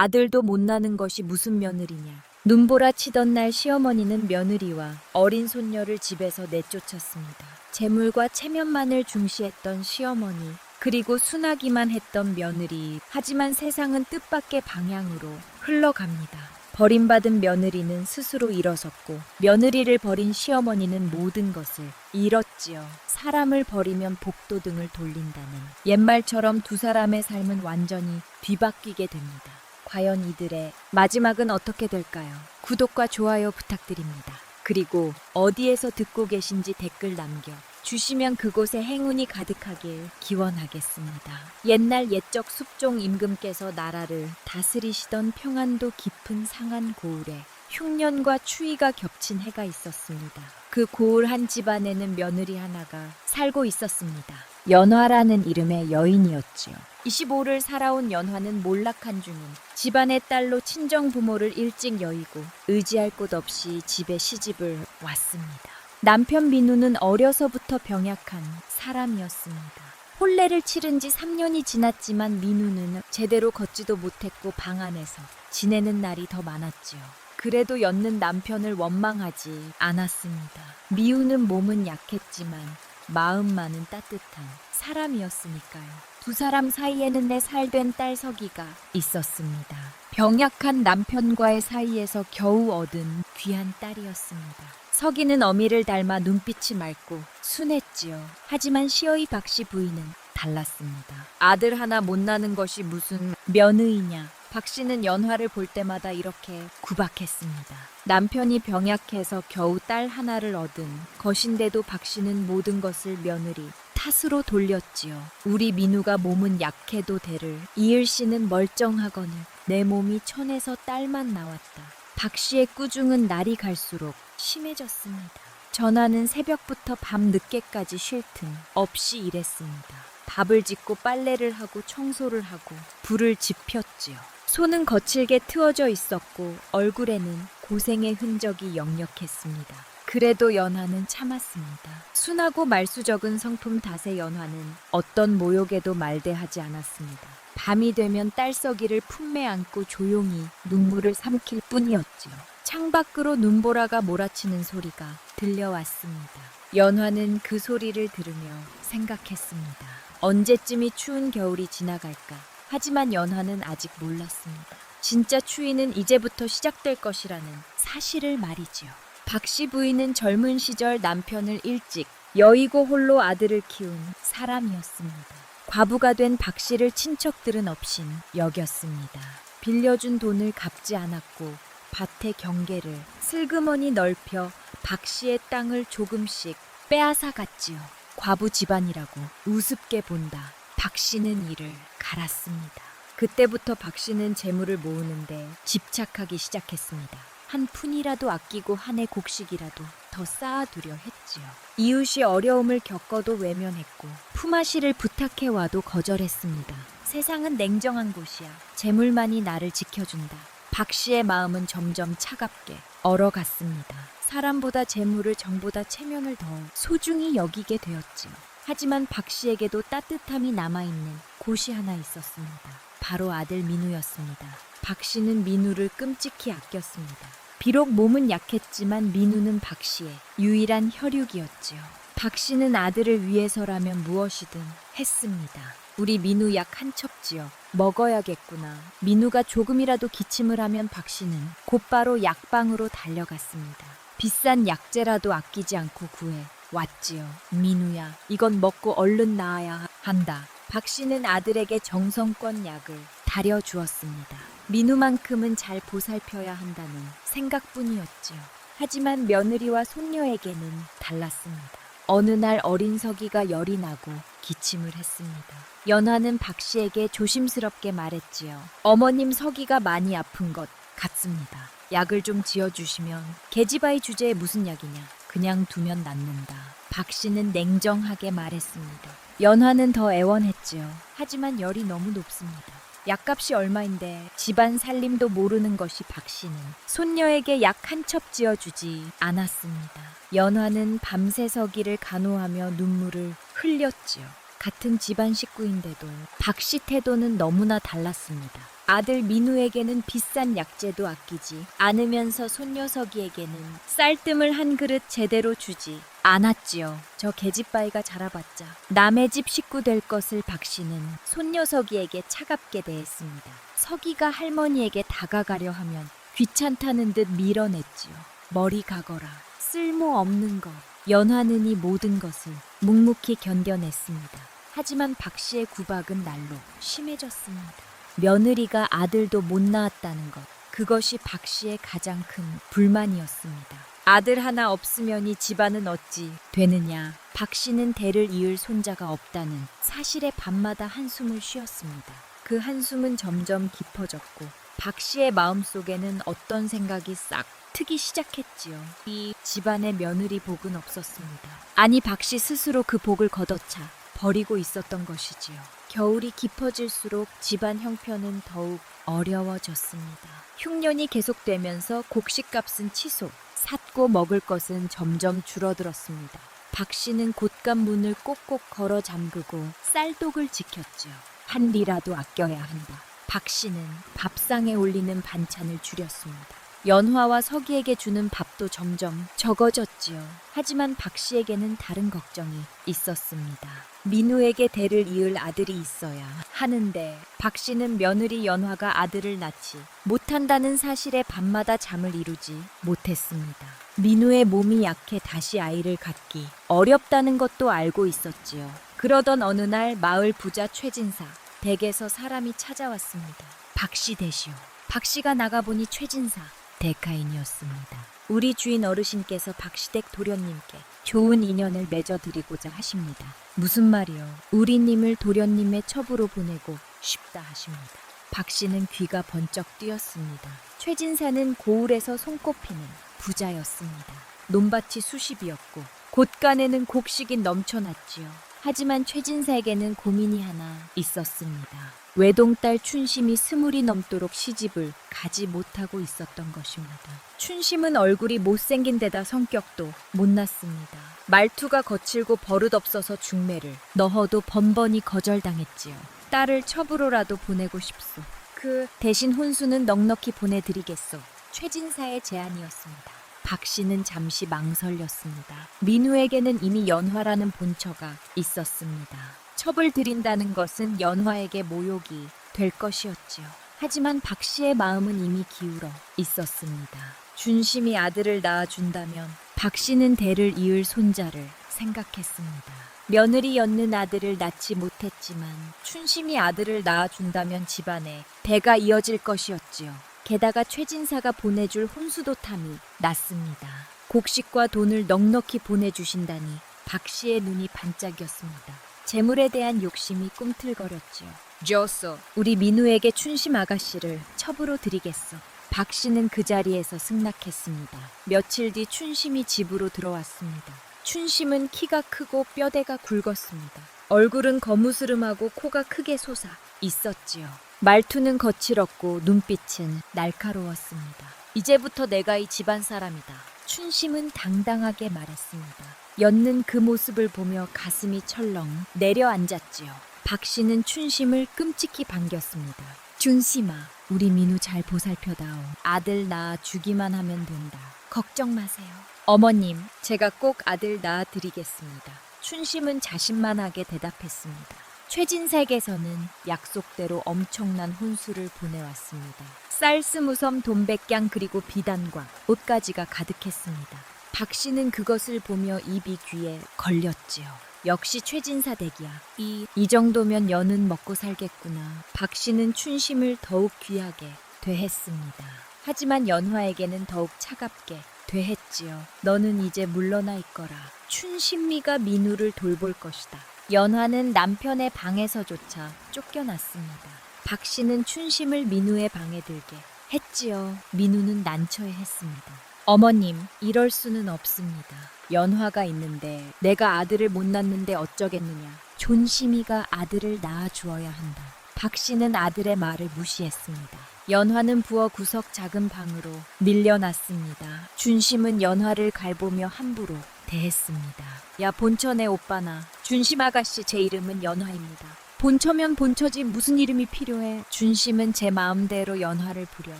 아들도 못 나는 것이 무슨 며느리냐. 눈보라 치던 날 시어머니는 며느리와 어린 손녀를 집에서 내쫓았습니다. 재물과 체면만을 중시했던 시어머니, 그리고 순하기만 했던 며느리. 하지만 세상은 뜻밖의 방향으로 흘러갑니다. 버림받은 며느리는 스스로 일어섰고, 며느리를 버린 시어머니는 모든 것을 잃었지요. 사람을 버리면 복도 등을 돌린다는 옛말처럼 두 사람의 삶은 완전히 뒤바뀌게 됩니다. 과연 이들의 마지막은 어떻게 될까요? 구독과 좋아요 부탁드립니다. 그리고 어디에서 듣고 계신지 댓글 남겨 주시면 그곳에 행운이 가득하길 기원하겠습니다. 옛날 옛적 숙종 임금께서 나라를 다스리시던 평안도 깊은 상한 고을에 흉년과 추위가 겹친 해가 있었습니다. 그 고을 한 집안에는 며느리 하나가 살고 있었습니다. 연화라는 이름의 여인이었지요. 25를 살아온 연화는 몰락한 중인 집안의 딸로 친정 부모를 일찍 여의고 의지할 곳 없이 집에 시집을 왔습니다. 남편 민우는 어려서부터 병약한 사람이었습니다. 혼례를 치른 지 3년이 지났지만 민우는 제대로 걷지도 못했고 방 안에서 지내는 날이 더 많았지요. 그래도 였는 남편을 원망하지 않았습니다. 미우는 몸은 약했지만 마음만은 따뜻한 사람이었으니까요. 두 사람 사이에는 4살 된 딸 서기가 있었습니다. 병약한 남편과의 사이에서 겨우 얻은 귀한 딸이었습니다. 서기는 어미를 닮아 눈빛이 맑고 순했지요. 하지만 시어이 박씨 부인은 달랐습니다. 아들 하나 못 낳는 것이 무슨 며느이냐. 박씨는 연화를 볼 때마다 이렇게 구박했습니다. 남편이 병약해서 겨우 딸 하나를 얻은 것인데도 박씨는 모든 것을 며느리 탓으로 돌렸지요. 우리 민우가 몸은 약해도 대를 이을 씨는 멀쩡하거늘 내 몸이 천에서 딸만 나왔다. 박씨의 꾸중은 날이 갈수록 심해졌습니다. 전하는 새벽부터 밤 늦게까지 쉴 틈 없이 일했습니다. 밥을 짓고 빨래를 하고 청소를 하고 불을 지폈지요. 손은 거칠게 트어져 있었고 얼굴에는 고생의 흔적이 역력했습니다. 그래도 연화는 참았습니다. 순하고 말수적은 성품 탓에 연화는 어떤 모욕에도 말대하지 않았습니다. 밤이 되면 딸서기를 품에 안고 조용히 눈물을 삼킬 뿐이었지요. 창밖으로 눈보라가 몰아치는 소리가 들려왔습니다. 연화는 그 소리를 들으며 생각했습니다. 언제쯤이 추운 겨울이 지나갈까? 하지만 연화는 아직 몰랐습니다. 진짜 추위는 이제부터 시작될 것이라는 사실을 말이지요. 박씨 부인은 젊은 시절 남편을 일찍 여의고 홀로 아들을 키운 사람이었습니다. 과부가 된 박씨를 친척들은 없인 여겼습니다. 빌려준 돈을 갚지 않았고 밭의 경계를 슬그머니 넓혀 박씨의 땅을 조금씩 빼앗아 갔지요. 과부 집안이라고 우습게 본다. 박씨는 이를 갈았습니다. 그때부터 박씨는 재물을 모으는데 집착하기 시작했습니다. 한 푼이라도 아끼고 한 해 곡식이라도 더 쌓아두려 했지요. 이웃이 어려움을 겪어도 외면했고 품앗이를 부탁해와도 거절했습니다. 세상은 냉정한 곳이야. 재물만이 나를 지켜준다. 박씨의 마음은 점점 차갑게 얼어갔습니다. 사람보다 재물을 정보다 체면을 더 소중히 여기게 되었지요. 하지만 박씨에게도 따뜻함이 남아있는 곳이 하나 있었습니다. 바로 아들 민우였습니다. 박씨는 민우를 끔찍히 아꼈습니다. 비록 몸은 약했지만 민우는 박씨의 유일한 혈육이었지요. 박씨는 아들을 위해서라면 무엇이든 했습니다. 우리 민우 약 한 첩지요. 먹어야겠구나. 민우가 조금이라도 기침을 하면 박씨는 곧바로 약방으로 달려갔습니다. 비싼 약재라도 아끼지 않고 구해 왔지요. 민우야, 이건 먹고 얼른 나아야 한다. 박씨는 아들에게 정성껏 약을 다려주었습니다. 민우만큼은 잘 보살펴야 한다는 생각뿐이었지요. 하지만 며느리와 손녀에게는 달랐습니다. 어느 날 어린 서기가 열이 나고 기침을 했습니다. 연화는 박씨에게 조심스럽게 말했지요. 어머님 서기가 많이 아픈 것 같습니다. 약을 좀 지어주시면. 계지바이 주제에 무슨 약이냐. 그냥 두면 낫는다. 박씨는 냉정하게 말했습니다. 연화는 더 애원했지요. 하지만 열이 너무 높습니다. 약값이 얼마인데 집안 살림도 모르는 것이 박씨는 손녀에게 약 한 첩 지어주지 않았습니다. 연화는 밤새 서기를 간호하며 눈물을 흘렸지요. 같은 집안 식구인데도 박씨 태도는 너무나 달랐습니다. 아들 민우에게는 비싼 약재도 아끼지 않으면서 손녀석이에게는 쌀뜨물 한 그릇 제대로 주지 않았지요. 저 계집바위가 자라봤자 남의 집 식구 될 것을 박씨는 손녀석이에게 차갑게 대했습니다. 석이가 할머니에게 다가가려 하면 귀찮다는 듯 밀어냈지요. 머리 가거라. 쓸모없는 것. 연화는 이 모든 것을 묵묵히 견뎌냈습니다. 하지만 박씨의 구박은 날로 심해졌습니다. 며느리가 아들도 못 낳았다는 것. 그것이 박씨의 가장 큰 불만이었습니다. 아들 하나 없으면 이 집안은 어찌 되느냐. 박씨는 대를 이을 손자가 없다는 사실에 밤마다 한숨을 쉬었습니다. 그 한숨은 점점 깊어졌고 박씨의 마음속에는 어떤 생각이 싹 트기 시작했지요. 이 집안에 며느리 복은 없었습니다. 아니 박씨 스스로 그 복을 걷어차 버리고 있었던 것이지요. 겨울이 깊어질수록 집안 형편은 더욱 어려워졌습니다. 흉년이 계속되면서 곡식값은 치솟, 샀고 먹을 것은 점점 줄어들었습니다. 박씨는 곳간 문을 꼭꼭 걸어 잠그고 쌀독을 지켰지요. 한 리라도 아껴야 한다. 박씨는 밥상에 올리는 반찬을 줄였습니다. 연화와 석이에게 주는 밥도 점점 적어졌지요. 하지만 박씨에게는 다른 걱정이 있었습니다. 민우에게 대를 이을 아들이 있어야 하는데 박씨는 며느리 연화가 아들을 낳지 못한다는 사실에 밤마다 잠을 이루지 못했습니다. 민우의 몸이 약해 다시 아이를 갖기 어렵다는 것도 알고 있었지요. 그러던 어느 날 마을 부자 최진사 댁에서 사람이 찾아왔습니다. 박씨 되시오. 박씨가 나가보니 최진사 대가인이었습니다. 우리 주인 어르신께서 박씨댁 도련님께 좋은 인연을 맺어드리고자 하십니다. 무슨 말이요? 우리님을 도련님의 첩으로 보내고 싶다 하십니다. 박씨는 귀가 번쩍 뜨였습니다. 최진사는 고을에서 손꼽히는 부자였습니다. 논밭이 수십이었고 곳간에는 곡식이 넘쳐났지요. 하지만 최진사에게는 고민이 하나 있었습니다. 외동딸 춘심이 20이 넘도록 시집을 가지 못하고 있었던 것입니다. 춘심은 얼굴이 못생긴 데다 성격도 못났습니다. 말투가 거칠고 버릇없어서 중매를 넣어도 번번이 거절당했지요. 딸을 첩으로라도 보내고 싶소. 그 대신 혼수는 넉넉히 보내드리겠소. 최진사의 제안이었습니다. 박씨는 잠시 망설였습니다. 민우에게는 이미 연화라는 본처가 있었습니다. 첩을 드린다는 것은 연화에게 모욕이 될 것이었지요. 하지만 박씨의 마음은 이미 기울어 있었습니다. 준심이 아들을 낳아준다면 박씨는 대를 이을 손자를 생각했습니다. 며느리 였는 아들을 낳지 못했지만 춘심이 아들을 낳아준다면 집안에 대가 이어질 것이었지요. 게다가 최진사가 보내줄 혼수도 탐이 났습니다. 곡식과 돈을 넉넉히 보내주신다니 박씨의 눈이 반짝였습니다. 재물에 대한 욕심이 꿈틀거렸지요. 좋소. 우리 민우에게 춘심 아가씨를 첩으로 드리겠소. 박씨는 그 자리에서 승낙했습니다. 며칠 뒤 춘심이 집으로 들어왔습니다. 춘심은 키가 크고 뼈대가 굵었습니다. 얼굴은 거무스름하고 코가 크게 솟아 있었지요. 말투는 거칠었고 눈빛은 날카로웠습니다. 이제부터 내가 이 집안 사람이다. 춘심은 당당하게 말했습니다. 였는 그 모습을 보며 가슴이 철렁 내려앉았지요. 박씨는 춘심을 끔찍히 반겼습니다. 춘심아, 우리 민우 잘 보살펴다오. 아들 낳아 주기만 하면 된다. 걱정 마세요. 어머님, 제가 꼭 아들 낳아 드리겠습니다. 춘심은 자신만하게 대답했습니다. 최진사에게서는 약속대로 엄청난 혼수를 보내왔습니다. 쌀 20섬, 돈 100량 그리고 비단과 옷가지가 가득했습니다. 박씨는 그것을 보며 입이 귀에 걸렸지요. 역시 최진사 댁이야. 이 정도면 여는 먹고 살겠구나. 박씨는 춘심을 더욱 귀하게 대했습니다. 하지만 연화에게는 더욱 차갑게 대했지요. 너는 이제 물러나 있거라. 춘심미가 민우를 돌볼 것이다. 연화는 남편의 방에서조차 쫓겨났습니다. 박씨는 춘심을 민우의 방에 들게 했지요. 민우는 난처해했습니다. 어머님, 이럴 수는 없습니다. 연화가 있는데 내가 아들을 못 낳는데 어쩌겠느냐. 존심이가 아들을 낳아주어야 한다. 박씨는 아들의 말을 무시했습니다. 연화는 부엌 구석 작은 방으로 밀려났습니다. 준심은 연화를 갈보며 함부로 대했습니다. 야 본천의 오빠나 준심 아가씨 제 이름은 연화입니다. 본처면 본처지 무슨 이름이 필요해. 준심은 제 마음대로 연화를 부려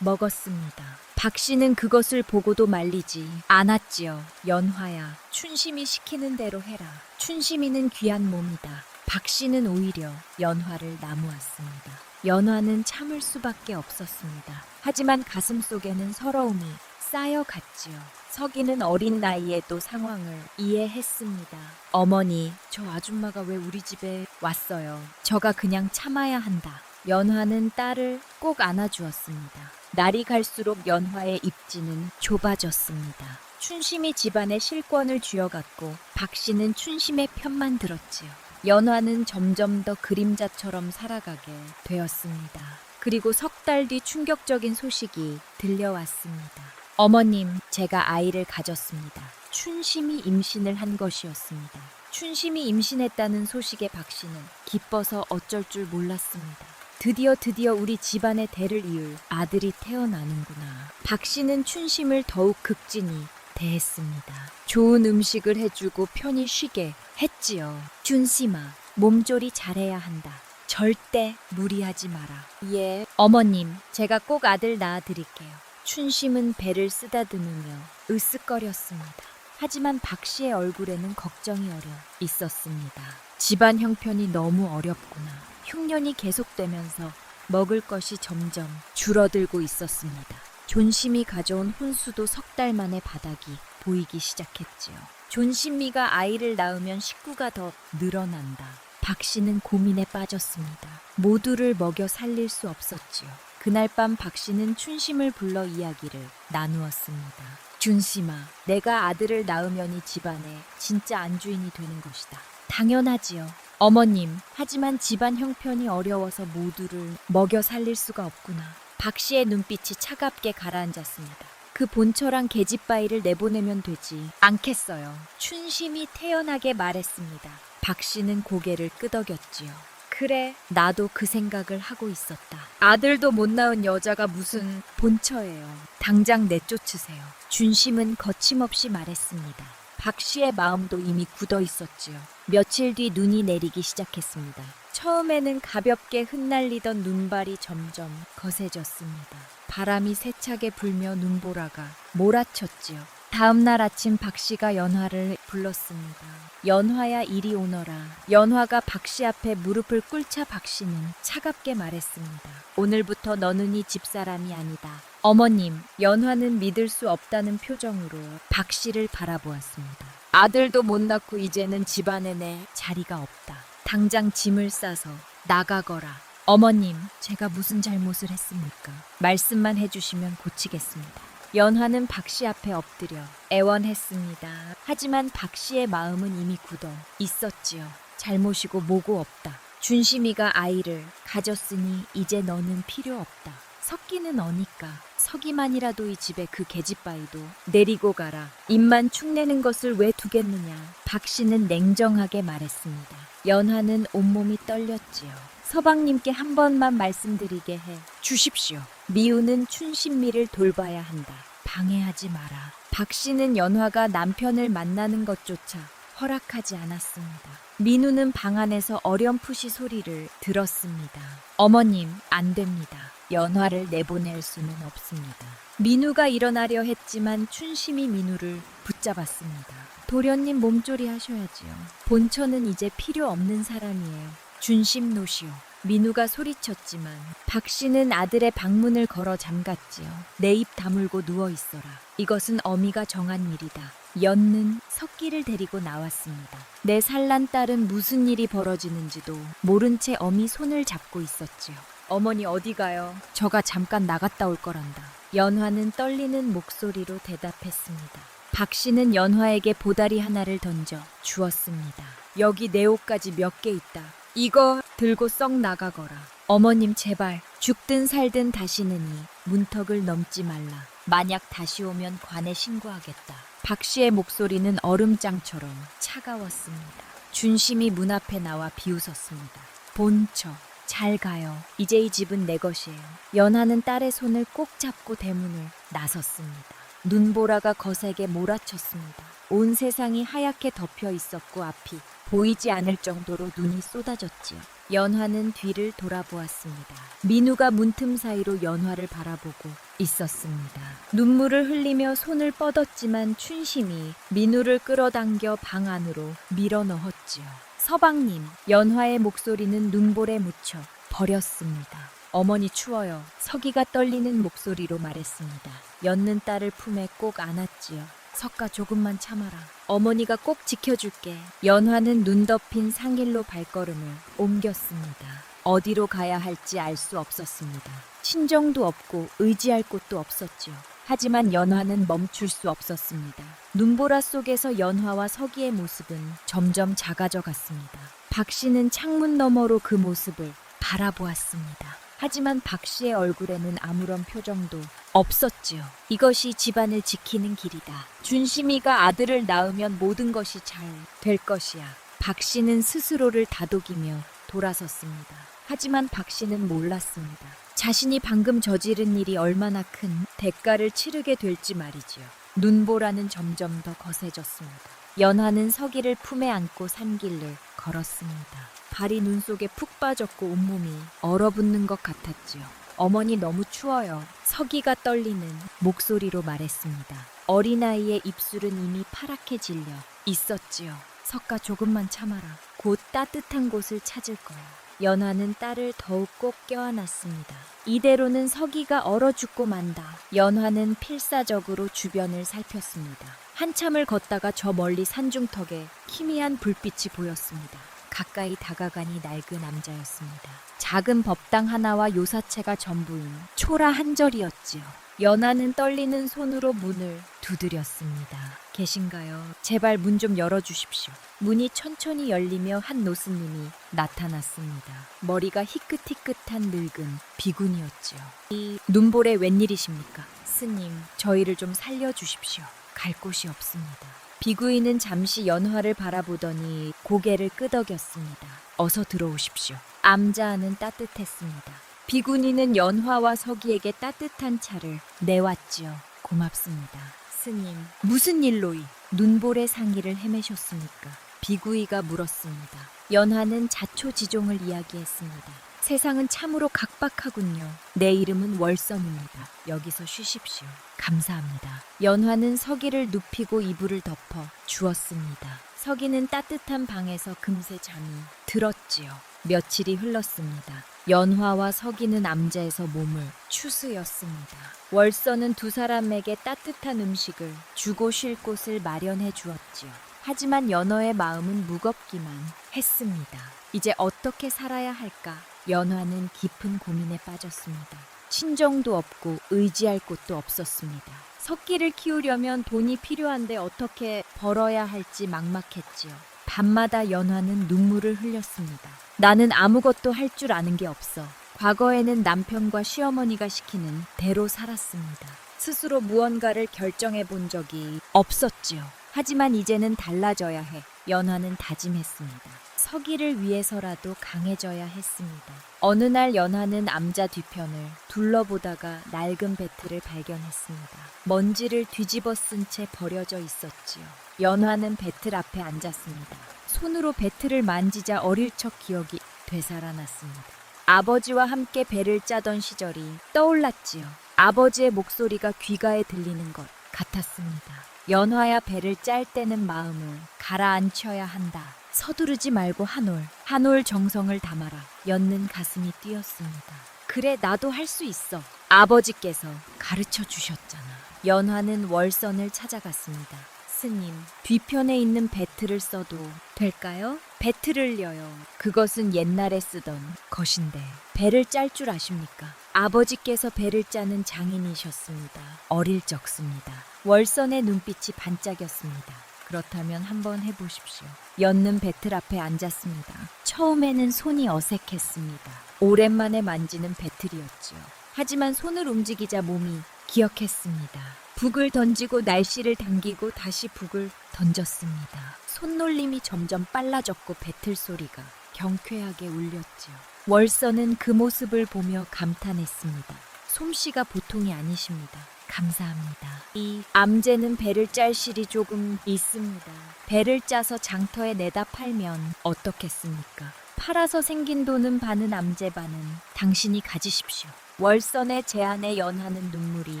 먹었습니다. 박 씨는 그것을 보고도 말리지 않았지요. 연화야, 춘심이 시키는 대로 해라. 춘심이는 귀한 몸이다. 박 씨는 오히려 연화를 나무았습니다. 연화는 참을 수밖에 없었습니다. 하지만 가슴속에는 서러움이 쌓여갔지요. 서기는 어린 나이에도 상황을 이해했습니다. 어머니, 저 아줌마가 왜 우리 집에 왔어요? 저가 그냥 참아야 한다. 연화는 딸을 꼭 안아주었습니다. 날이 갈수록 연화의 입지는 좁아졌습니다. 춘심이 집안의 실권을 쥐어갔고 박 씨는 춘심의 편만 들었지요. 연화는 점점 더 그림자처럼 살아가게 되었습니다. 그리고 석 달 뒤 충격적인 소식이 들려왔습니다. 어머님, 제가 아이를 가졌습니다. 춘심이 임신을 한 것이었습니다. 춘심이 임신했다는 소식에 박 씨는 기뻐서 어쩔 줄 몰랐습니다. 드디어 우리 집안의 대를 이을 아들이 태어나는구나. 박 씨는 춘심을 더욱 극진히 대했습니다. 좋은 음식을 해주고 편히 쉬게 했지요. 춘심아, 몸조리 잘해야 한다. 절대 무리하지 마라. 예, 어머님, 제가 꼭 아들 낳아드릴게요. 춘심은 배를 쓰다듬으며 으쓱거렸습니다. 하지만 박 씨의 얼굴에는 걱정이 어려 있었습니다. 집안 형편이 너무 어렵구나. 흉년이 계속되면서 먹을 것이 점점 줄어들고 있었습니다. 존심이 가져온 혼수도 석 달 만에 바닥이 보이기 시작했지요. 존심미가 아이를 낳으면 식구가 더 늘어난다. 박 씨는 고민에 빠졌습니다. 모두를 먹여 살릴 수 없었지요. 그날 밤 박 씨는 춘심을 불러 이야기를 나누었습니다. 준심아, 내가 아들을 낳으면 이 집안의 진짜 안주인이 되는 것이다. 당연하지요. 어머님, 하지만 집안 형편이 어려워서 모두를 먹여 살릴 수가 없구나. 박 씨의 눈빛이 차갑게 가라앉았습니다. 그 본처랑 계집바위를 내보내면 되지 않겠어요. 춘심이 태연하게 말했습니다. 박 씨는 고개를 끄덕였지요. 그래, 나도 그 생각을 하고 있었다. 아들도 못 낳은 여자가 무슨 본처예요. 당장 내쫓으세요. 준심은 거침없이 말했습니다. 박 씨의 마음도 이미 굳어 있었지요. 며칠 뒤 눈이 내리기 시작했습니다. 처음에는 가볍게 흩날리던 눈발이 점점 거세졌습니다. 바람이 세차게 불며 눈보라가 몰아쳤지요. 다음 날 아침 박 씨가 연화를 불렀습니다. 연화야, 이리 오너라. 연화가 박 씨 앞에 무릎을 꿇자 박 씨는 차갑게 말했습니다. 오늘부터 너는 이 집사람이 아니다. 어머님, 연화는 믿을 수 없다는 표정으로 박 씨를 바라보았습니다. 아들도 못 낳고 이제는 집안에 내 자리가 없다. 당장 짐을 싸서 나가거라. 어머님, 제가 무슨 잘못을 했습니까? 말씀만 해주시면 고치겠습니다. 연화는 박 씨 앞에 엎드려 애원했습니다. 하지만 박 씨의 마음은 이미 굳어 있었지요. 잘못이고 뭐고 없다. 준심이가 아이를 가졌으니 이제 너는 필요 없다. 석기는 어니까 서기만이라도 이 집에 그 계집바위도 내리고 가라. 입만 축내는 것을 왜 두겠느냐. 박 씨는 냉정하게 말했습니다. 연화는 온몸이 떨렸지요. 서방님께 한 번만 말씀드리게 해 주십시오. 미우는 춘심미를 돌봐야 한다. 방해하지 마라. 박 씨는 연화가 남편을 만나는 것조차 허락하지 않았습니다. 민우는 방 안에서 어렴풋이 소리를 들었습니다. 어머님, 안 됩니다. 연화를 내보낼 수는 없습니다. 민우가 일어나려 했지만 춘심이 민우를 붙잡았습니다. 도련님, 몸조리 하셔야지요. 본처는 이제 필요 없는 사람이에요. 준심 노시오. 민우가 소리쳤지만 박 씨는 아들의 방문을 걸어 잠갔지요. 내 입 다물고 누워 있어라. 이것은 어미가 정한 일이다. 연는 석기를 데리고 나왔습니다. 내 산란 딸은 무슨 일이 벌어지는지도 모른 채 어미 손을 잡고 있었지요. 어머니 어디 가요? 저가 잠깐 나갔다 올 거란다. 연화는 떨리는 목소리로 대답했습니다. 박 씨는 연화에게 보다리 하나를 던져 주었습니다. 여기 내 옷까지 몇 개 있다. 이거 들고 썩 나가거라. 어머님, 제발 죽든 살든 다시는 이 문턱을 넘지 말라. 만약 다시 오면 관에 신고하겠다. 박 씨의 목소리는 얼음장처럼 차가웠습니다. 준심이 문 앞에 나와 비웃었습니다. 본처, 잘 가요. 이제 이 집은 내 것이에요. 연하는 딸의 손을 꼭 잡고 대문을 나섰습니다. 눈보라가 거세게 몰아쳤습니다. 온 세상이 하얗게 덮여 있었고 앞이 보이지 않을 정도로 눈이 쏟아졌지요. 연화는 뒤를 돌아보았습니다. 민우가 문틈 사이로 연화를 바라보고 있었습니다. 눈물을 흘리며 손을 뻗었지만 춘심이 민우를 끌어당겨 방 안으로 밀어넣었지요. 서방님, 연화의 목소리는 눈볼에 묻혀 버렸습니다. 어머니 추워요. 서기가 떨리는 목소리로 말했습니다. 엿는 딸을 품에 꼭 안았지요. 석가 조금만 참아라. 어머니가 꼭 지켜줄게. 연화는 눈 덮인 상일로 발걸음을 옮겼습니다. 어디로 가야 할지 알 수 없었습니다. 친정도 없고 의지할 곳도 없었지요. 하지만 연화는 멈출 수 없었습니다. 눈보라 속에서 연화와 서기의 모습은 점점 작아져 갔습니다. 박 씨는 창문 너머로 그 모습을 바라보았습니다. 하지만 박 씨의 얼굴에는 아무런 표정도 없었지요. 이것이 집안을 지키는 길이다. 준심이가 아들을 낳으면 모든 것이 잘 될 것이야. 박 씨는 스스로를 다독이며 돌아섰습니다. 하지만 박 씨는 몰랐습니다. 자신이 방금 저지른 일이 얼마나 큰 대가를 치르게 될지 말이지요. 눈보라는 점점 더 거세졌습니다. 연화는 서기를 품에 안고 산길을 걸었습니다. 발이 눈 속에 푹 빠졌고 온몸이 얼어붙는 것 같았지요. 어머니 너무 추워요. 서기가 떨리는 목소리로 말했습니다. 어린아이의 입술은 이미 파랗게 질려 있었지요. 석가 조금만 참아라. 곧 따뜻한 곳을 찾을 거야. 연화는 딸을 더욱 꼭 껴안았습니다. 이대로는 서기가 얼어 죽고 만다. 연화는 필사적으로 주변을 살폈습니다. 한참을 걷다가 저 멀리 산중턱에 희미한 불빛이 보였습니다. 가까이 다가가니 낡은 남자였습니다. 작은 법당 하나와 요사체가 전부인 초라 한절이었지요. 연화는 떨리는 손으로 문을 두드렸습니다. 계신가요? 제발 문 좀 열어주십시오. 문이 천천히 열리며 한 노스님이 나타났습니다. 머리가 희끗희끗한 늙은 비군이었지요. 이 눈볼에 웬일이십니까? 스님, 저희를 좀 살려주십시오. 갈 곳이 없습니다. 비구이는 잠시 연화를 바라보더니 고개를 끄덕였습니다. 어서 들어오십시오. 암자는 따뜻했습니다. 비구니는 연화와 서기에게 따뜻한 차를 내왔지요. 고맙습니다. 스님, 무슨 일로이? 눈볼의 상의를 헤매셨습니까? 비구이가 물었습니다. 연화는 자초지종을 이야기했습니다. 세상은 참으로 각박하군요. 내 이름은 월선입니다. 여기서 쉬십시오. 감사합니다. 연화는 서기를 눕히고 이불을 덮어 주었습니다. 서기는 따뜻한 방에서 금세 잠이 들었지요. 며칠이 흘렀습니다. 연화와 서기는 암자에서 몸을 추스였습니다. 월선은 두 사람에게 따뜻한 음식을 주고 쉴 곳을 마련해 주었지요. 하지만 연화의 마음은 무겁기만 했습니다. 이제 어떻게 살아야 할까? 연화는 깊은 고민에 빠졌습니다. 친정도 없고 의지할 곳도 없었습니다. 석기를 키우려면 돈이 필요한데 어떻게 벌어야 할지 막막했지요. 밤마다 연화는 눈물을 흘렸습니다. 나는 아무것도 할 줄 아는 게 없어. 과거에는 남편과 시어머니가 시키는 대로 살았습니다. 스스로 무언가를 결정해 본 적이 없었지요. 하지만 이제는 달라져야 해. 연화는 다짐했습니다. 서기를 위해서라도 강해져야 했습니다. 어느 날 연화는 암자 뒤편을 둘러보다가 낡은 배틀을 발견했습니다. 먼지를 뒤집어 쓴 채 버려져 있었지요. 연화는 배틀 앞에 앉았습니다. 손으로 배틀을 만지자 어릴 적 기억이 되살아났습니다. 아버지와 함께 배를 짜던 시절이 떠올랐지요. 아버지의 목소리가 귓가에 들리는 것 같았습니다. 연화야, 배를 짤 때는 마음을 가라앉혀야 한다. 서두르지 말고 한 올 정성을 담아라. 엿는 가슴이 뛰었습니다. 그래, 나도 할 수 있어. 아버지께서 가르쳐 주셨잖아. 연화는 월선을 찾아갔습니다. 스님, 뒤편에 있는 배틀을 써도 될까요? 배틀을요. 그것은 옛날에 쓰던 것인데 배를 짤 줄 아십니까? 아버지께서 배를 짜는 장인이셨습니다. 어릴 적습니다. 월선의 눈빛이 반짝였습니다. 그렇다면 한번 해보십시오. 엿는 배틀 앞에 앉았습니다. 처음에는 손이 어색했습니다. 오랜만에 만지는 배틀이었지요. 하지만 손을 움직이자 몸이 기억했습니다. 북을 던지고 날씨를 당기고 다시 북을 던졌습니다. 손놀림이 점점 빨라졌고 배틀 소리가 경쾌하게 울렸지요. 월선은 그 모습을 보며 감탄했습니다. 솜씨가 보통이 아니십니다. 감사합니다. 이 암제는 배를 짤 실이 조금 있습니다. 배를 짜서 장터에 내다 팔면 어떻겠습니까? 팔아서 생긴 돈은 반은 암제반은 당신이 가지십시오. 월선의 제안에 연하는 눈물이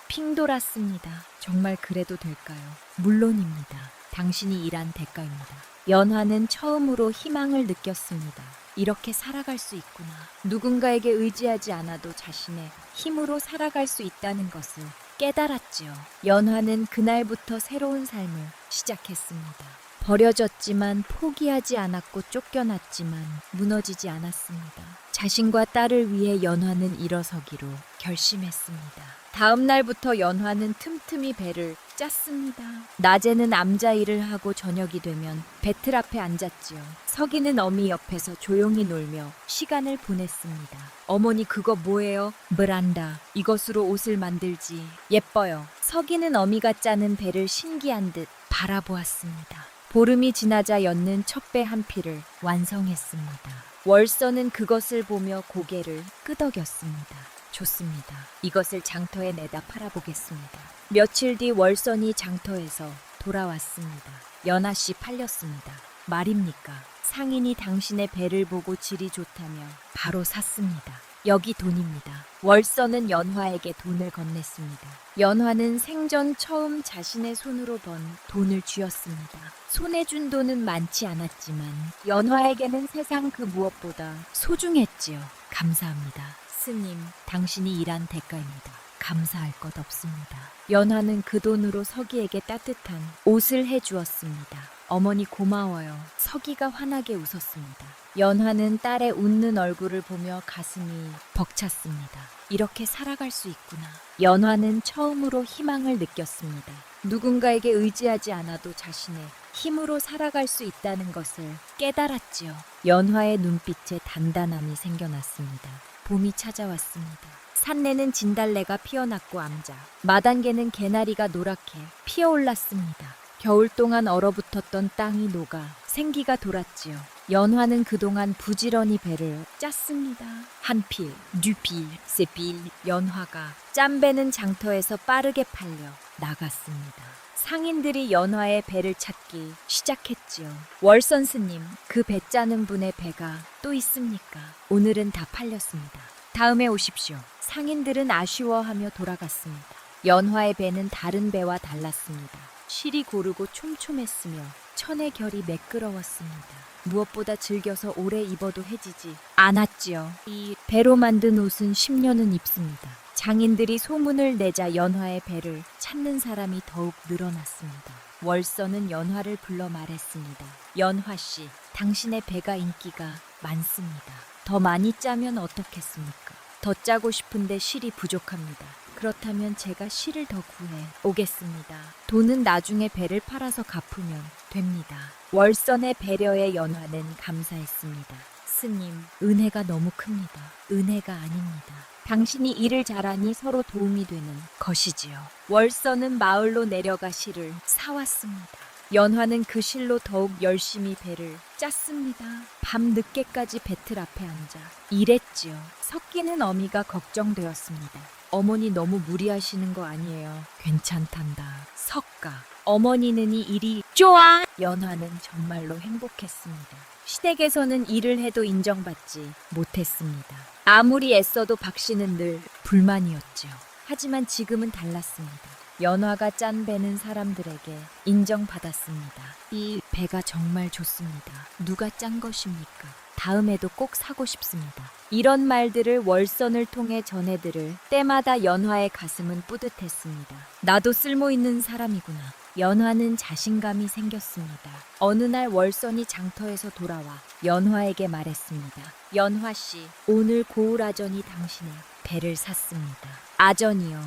핑 돌았습니다. 정말 그래도 될까요? 물론입니다. 당신이 일한 대가입니다. 연화는 처음으로 희망을 느꼈습니다. 이렇게 살아갈 수 있구나. 누군가에게 의지하지 않아도 자신의 힘으로 살아갈 수 있다는 것을 깨달았지요. 연화는 그날부터 새로운 삶을 시작했습니다. 버려졌지만 포기하지 않았고 쫓겨났지만 무너지지 않았습니다. 자신과 딸을 위해 연화는 일어서기로 결심했습니다. 다음 날부터 연화는 틈틈이 배를 짰습니다. 낮에는 암자 일을 하고 저녁이 되면 배틀 앞에 앉았지요. 석이는 어미 옆에서 조용히 놀며 시간을 보냈습니다. 어머니 그거 뭐예요? 브란다. 이것으로 옷을 만들지. 예뻐요. 석이는 어미가 짜는 배를 신기한 듯 바라보았습니다. 보름이 지나자 였는 첫 배 한 피를 완성했습니다. 월서는 그것을 보며 고개를 끄덕였습니다. 좋습니다. 이것을 장터에 내다 팔아보겠습니다. 며칠 뒤 월선이 장터에서 돌아왔습니다. 연하씨 팔렸습니다. 말입니까? 상인이 당신의 배를 보고 질이 좋다며 바로 샀습니다. 여기 돈입니다. 월선은 연화에게 돈을 건넸습니다. 연화는 생전 처음 자신의 손으로 번 돈을 쥐었습니다. 손에 준 돈은 많지 않았지만 연화에게는 세상 그 무엇보다 소중했지요. 감사합니다. 스님, 당신이 일한 대가입니다. 감사할 것 없습니다. 연화는 그 돈으로 서기에게 따뜻한 옷을 해주었습니다. 어머니 고마워요. 서기가 환하게 웃었습니다. 연화는 딸의 웃는 얼굴을 보며 가슴이 벅찼습니다. 이렇게 살아갈 수 있구나. 연화는 처음으로 희망을 느꼈습니다. 누군가에게 의지하지 않아도 자신의 힘으로 살아갈 수 있다는 것을 깨달았지요. 연화의 눈빛에 단단함이 생겨났습니다. 봄이 찾아왔습니다. 산내는 진달래가 피어났고 암자, 마당개는 개나리가 노랗게 피어올랐습니다. 겨울 동안 얼어붙었던 땅이 녹아 생기가 돌았지요. 연화는 그동안 부지런히 배를 짰습니다. 한 필, 두 필, 세 필, 연화가 짠 배는 장터에서 빠르게 팔려 나갔습니다. 상인들이 연화의 배를 찾기 시작했지요. 월선 스님, 그 배 짜는 분의 배가 또 있습니까? 오늘은 다 팔렸습니다. 다음에 오십시오. 상인들은 아쉬워하며 돌아갔습니다. 연화의 배는 다른 배와 달랐습니다. 실이 고르고 촘촘했으며 천의 결이 매끄러웠습니다. 무엇보다 즐겨서 오래 입어도 해지지 않았지요. 이 배로 만든 옷은 10년은 입습니다. 장인들이 소문을 내자 연화의 배를 찾는 사람이 더욱 늘어났습니다. 월서는 연화를 불러 말했습니다. 연화씨, 당신의 배가 인기가 많습니다. 더 많이 짜면 어떻겠습니까? 더 짜고 싶은데 실이 부족합니다. 그렇다면 제가 실을 더 구해 오겠습니다. 돈은 나중에 배를 팔아서 갚으면 됩니다. 월선의 배려에 연화는 감사했습니다. 스님, 은혜가 너무 큽니다. 은혜가 아닙니다. 당신이 일을 잘하니 서로 도움이 되는 것이지요. 월선은 마을로 내려가 실을 사왔습니다. 연화는 그 실로 더욱 열심히 배를 짰습니다. 밤 늦게까지 배틀 앞에 앉아 일했지요. 석기는 어미가 걱정되었습니다. 어머니 너무 무리하시는 거 아니에요? 괜찮단다. 석가. 어머니는 이 일이 좋아. 연화는 정말로 행복했습니다. 시댁에서는 일을 해도 인정받지 못했습니다. 아무리 애써도 박 씨는 늘 불만이었지요. 하지만 지금은 달랐습니다. 연화가 짠 배는 사람들에게 인정받았습니다. 이 배가 정말 좋습니다. 누가 짠 것입니까? 다음에도 꼭 사고 싶습니다. 이런 말들을 월선을 통해 전해들을 때마다 연화의 가슴은 뿌듯했습니다. 나도 쓸모있는 사람이구나. 연화는 자신감이 생겼습니다. 어느 날 월선이 장터에서 돌아와 연화에게 말했습니다. 연화씨, 오늘 고을아전이 당신의 배를 샀습니다. 아전이요.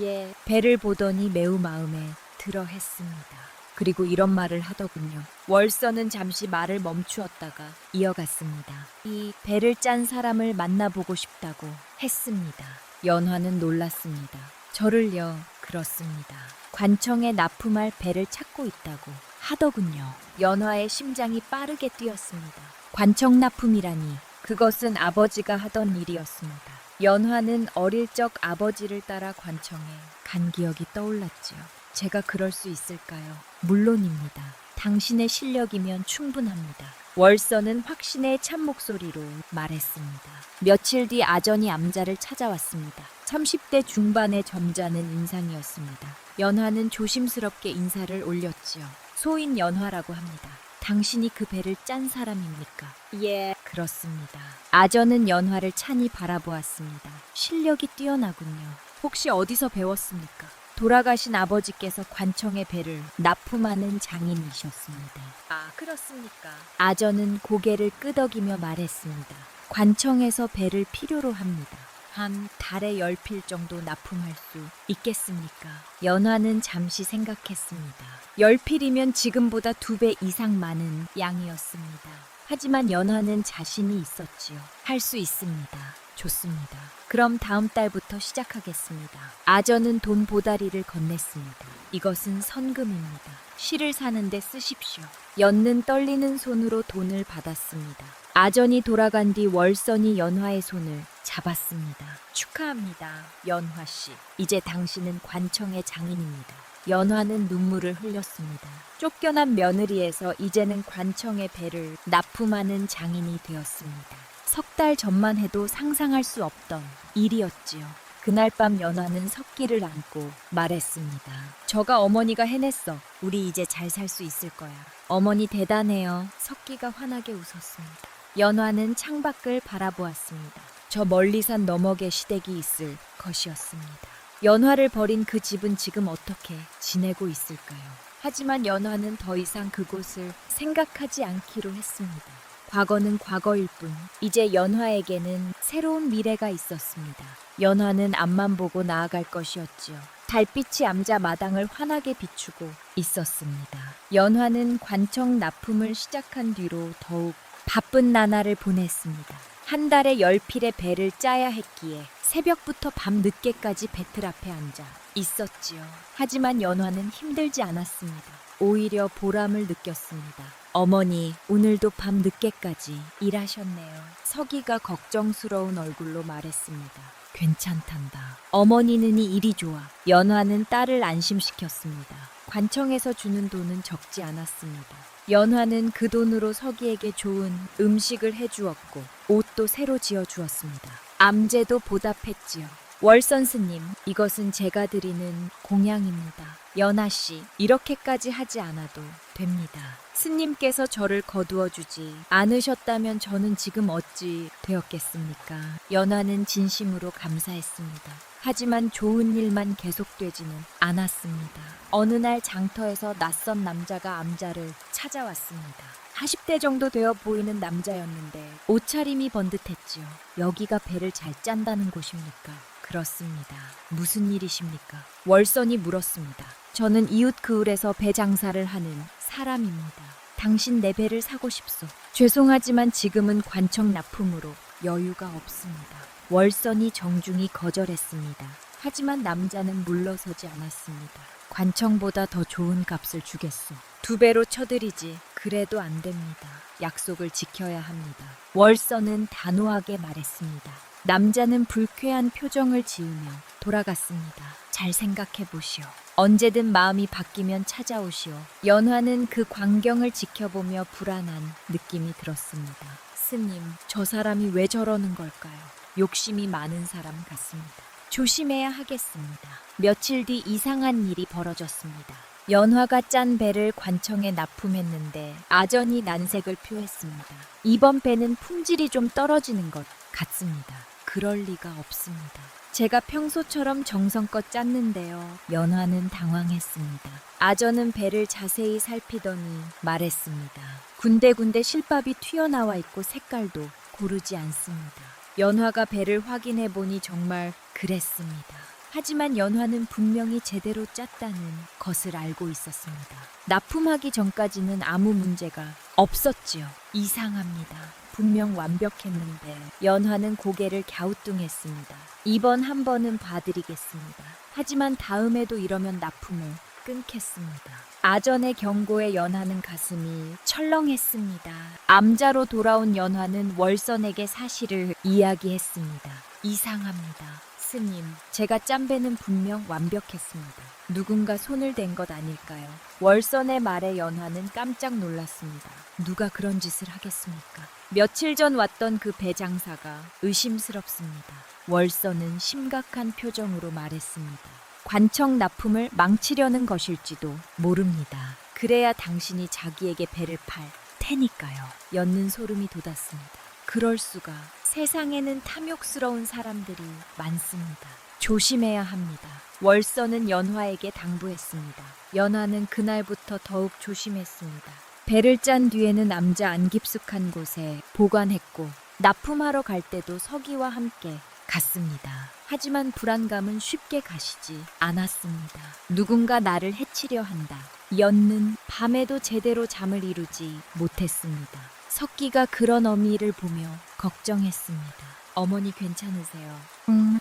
예. 배를 보더니 매우 마음에 들어 했습니다. 그리고 이런 말을 하더군요. 월선은 잠시 말을 멈추었다가 이어갔습니다. 이 배를 짠 사람을 만나보고 싶다고 했습니다. 연화는 놀랐습니다. 저를요? 그렇습니다. 관청에 납품할 배를 찾고 있다고 하더군요. 연화의 심장이 빠르게 뛰었습니다. 관청 납품이라니 그것은 아버지가 하던 일이었습니다. 연화는 어릴 적 아버지를 따라 관청에 간 기억이 떠올랐지요. 제가 그럴 수 있을까요? 물론입니다. 당신의 실력이면 충분합니다. 월선은 확신의 찬 목소리로 말했습니다. 며칠 뒤 아전이 암자를 찾아왔습니다. 30대 중반의 점잖은 인상이었습니다. 연화는 조심스럽게 인사를 올렸지요. 소인 연화라고 합니다. 당신이 그 배를 짠 사람입니까? 예, 그렇습니다. 아전은 연화를 찬히 바라보았습니다. 실력이 뛰어나군요. 혹시 어디서 배웠습니까? 돌아가신 아버지께서 관청의 배를 납품하는 장인이셨습니다. 아, 그렇습니까? 아전은 고개를 끄덕이며 말했습니다. 관청에서 배를 필요로 합니다. 한 달에 10필 정도 납품할 수 있겠습니까? 연화는 잠시 생각했습니다. 10필이면 지금보다 2배 이상 많은 양이었습니다. 하지만 연화는 자신이 있었지요. 할 수 있습니다. 좋습니다. 그럼 다음 달부터 시작하겠습니다. 아전은 돈 보다리를 건넸습니다. 이것은 선금입니다. 실을 사는데 쓰십시오. 연는 떨리는 손으로 돈을 받았습니다. 아전이 돌아간 뒤 월선이 연화의 손을 잡았습니다. 축하합니다, 연화 씨. 이제 당신은 관청의 장인입니다. 연화는 눈물을 흘렸습니다. 쫓겨난 며느리에서 이제는 관청의 배를 납품하는 장인이 되었습니다. 석 달 전만 해도 상상할 수 없던 일이었지요. 그날 밤 연화는 석기를 안고 말했습니다. 저가 어머니가 해냈어. 우리 이제 잘 살 수 있을 거야. 어머니 대단해요. 석기가 환하게 웃었습니다. 연화는 창밖을 바라보았습니다. 저 멀리산 너머게 시댁이 있을 것이었습니다. 연화를 버린 그 집은 지금 어떻게 지내고 있을까요? 하지만 연화는 더 이상 그곳을 생각하지 않기로 했습니다. 과거는 과거일 뿐, 이제 연화에게는 새로운 미래가 있었습니다. 연화는 앞만 보고 나아갈 것이었지요. 달빛이 암자 마당을 환하게 비추고 있었습니다. 연화는 관청 납품을 시작한 뒤로 더욱 바쁜 나날을 보냈습니다. 한 달에 10필의 배를 짜야 했기에 새벽부터 밤 늦게까지 배틀 앞에 앉아 있었지요. 하지만 연화는 힘들지 않았습니다. 오히려 보람을 느꼈습니다. 어머니, 오늘도 밤 늦게까지 일하셨네요. 서기가 걱정스러운 얼굴로 말했습니다. 괜찮단다. 어머니는 이 일이 좋아. 연화는 딸을 안심시켰습니다. 관청에서 주는 돈은 적지 않았습니다. 연화는 그 돈으로 서기에게 좋은 음식을 해주었고 옷도 새로 지어주었습니다. 암제도 보답했지요. 월선 스님, 이것은 제가 드리는 공양입니다. 연하씨, 이렇게까지 하지 않아도 됩니다. 스님께서 저를 거두어 주지 않으셨다면 저는 지금 어찌 되었겠습니까? 연하는 진심으로 감사했습니다. 하지만 좋은 일만 계속되지는 않았습니다. 어느 날 장터에서 낯선 남자가 암자를 찾아왔습니다. 40대 정도 되어 보이는 남자였는데 옷차림이 번듯했지요. 여기가 배를 잘 짠다는 곳입니까? 그렇습니다. 무슨 일이십니까? 월선이 물었습니다. 저는 이웃 그을에서 배 장사를 하는 사람입니다. 당신 내 배를 사고 싶소. 죄송하지만 지금은 관청 납품으로 여유가 없습니다. 월선이 정중히 거절했습니다. 하지만 남자는 물러서지 않았습니다. 관청보다 더 좋은 값을 주겠소. 2배로 쳐드리지. 그래도 안 됩니다. 약속을 지켜야 합니다. 월선은 단호하게 말했습니다. 남자는 불쾌한 표정을 지으며 돌아갔습니다. 잘 생각해 보시오. 언제든 마음이 바뀌면 찾아오시오. 연화는 그 광경을 지켜보며 불안한 느낌이 들었습니다. 스님, 저 사람이 왜 저러는 걸까요? 욕심이 많은 사람 같습니다. 조심해야 하겠습니다. 며칠 뒤 이상한 일이 벌어졌습니다. 연화가 짠 배를 관청에 납품했는데 아전이 난색을 표했습니다. 이번 배는 품질이 좀 떨어지는 것 같습니다. 그럴 리가 없습니다. 제가 평소처럼 정성껏 짰는데요. 연화는 당황했습니다. 아전은 배를 자세히 살피더니 말했습니다. 군데군데 실밥이 튀어나와 있고 색깔도 고르지 않습니다. 연화가 배를 확인해 보니 정말 그랬습니다. 하지만 연화는 분명히 제대로 짰다는 것을 알고 있었습니다. 납품하기 전까지는 아무 문제가 없었지요. 이상합니다. 분명 완벽했는데. 연화는 고개를 갸우뚱했습니다. 이번 한 번은 봐드리겠습니다. 하지만 다음에도 이러면 납품을 끊겠습니다. 아전의 경고에 연화는 가슴이 철렁했습니다. 암자로 돌아온 연화는 월선에게 사실을 이야기했습니다. 이상합니다. 스님, 제가 짠 배는 분명 완벽했습니다. 누군가 손을 댄 것 아닐까요? 월선의 말에 연화는 깜짝 놀랐습니다. 누가 그런 짓을 하겠습니까? 며칠 전 왔던 그 배 장사가 의심스럽습니다. 월선은 심각한 표정으로 말했습니다. 관청 납품을 망치려는 것일지도 모릅니다. 그래야 당신이 자기에게 배를 팔 테니까요. 엿는 소름이 돋았습니다. 그럴 수가. 세상에는 탐욕스러운 사람들이 많습니다. 조심해야 합니다. 월선은 연화에게 당부했습니다. 연화는 그날부터 더욱 조심했습니다. 배를 짠 뒤에는 남자 안 깊숙한 곳에 보관했고 납품하러 갈 때도 서기와 함께 갔습니다. 하지만 불안감은 쉽게 가시지 않았습니다. 누군가 나를 해치려 한다. 엿는 밤에도 제대로 잠을 이루지 못했습니다. 석기가 그런 어미를 보며 걱정했습니다. 어머니 괜찮으세요?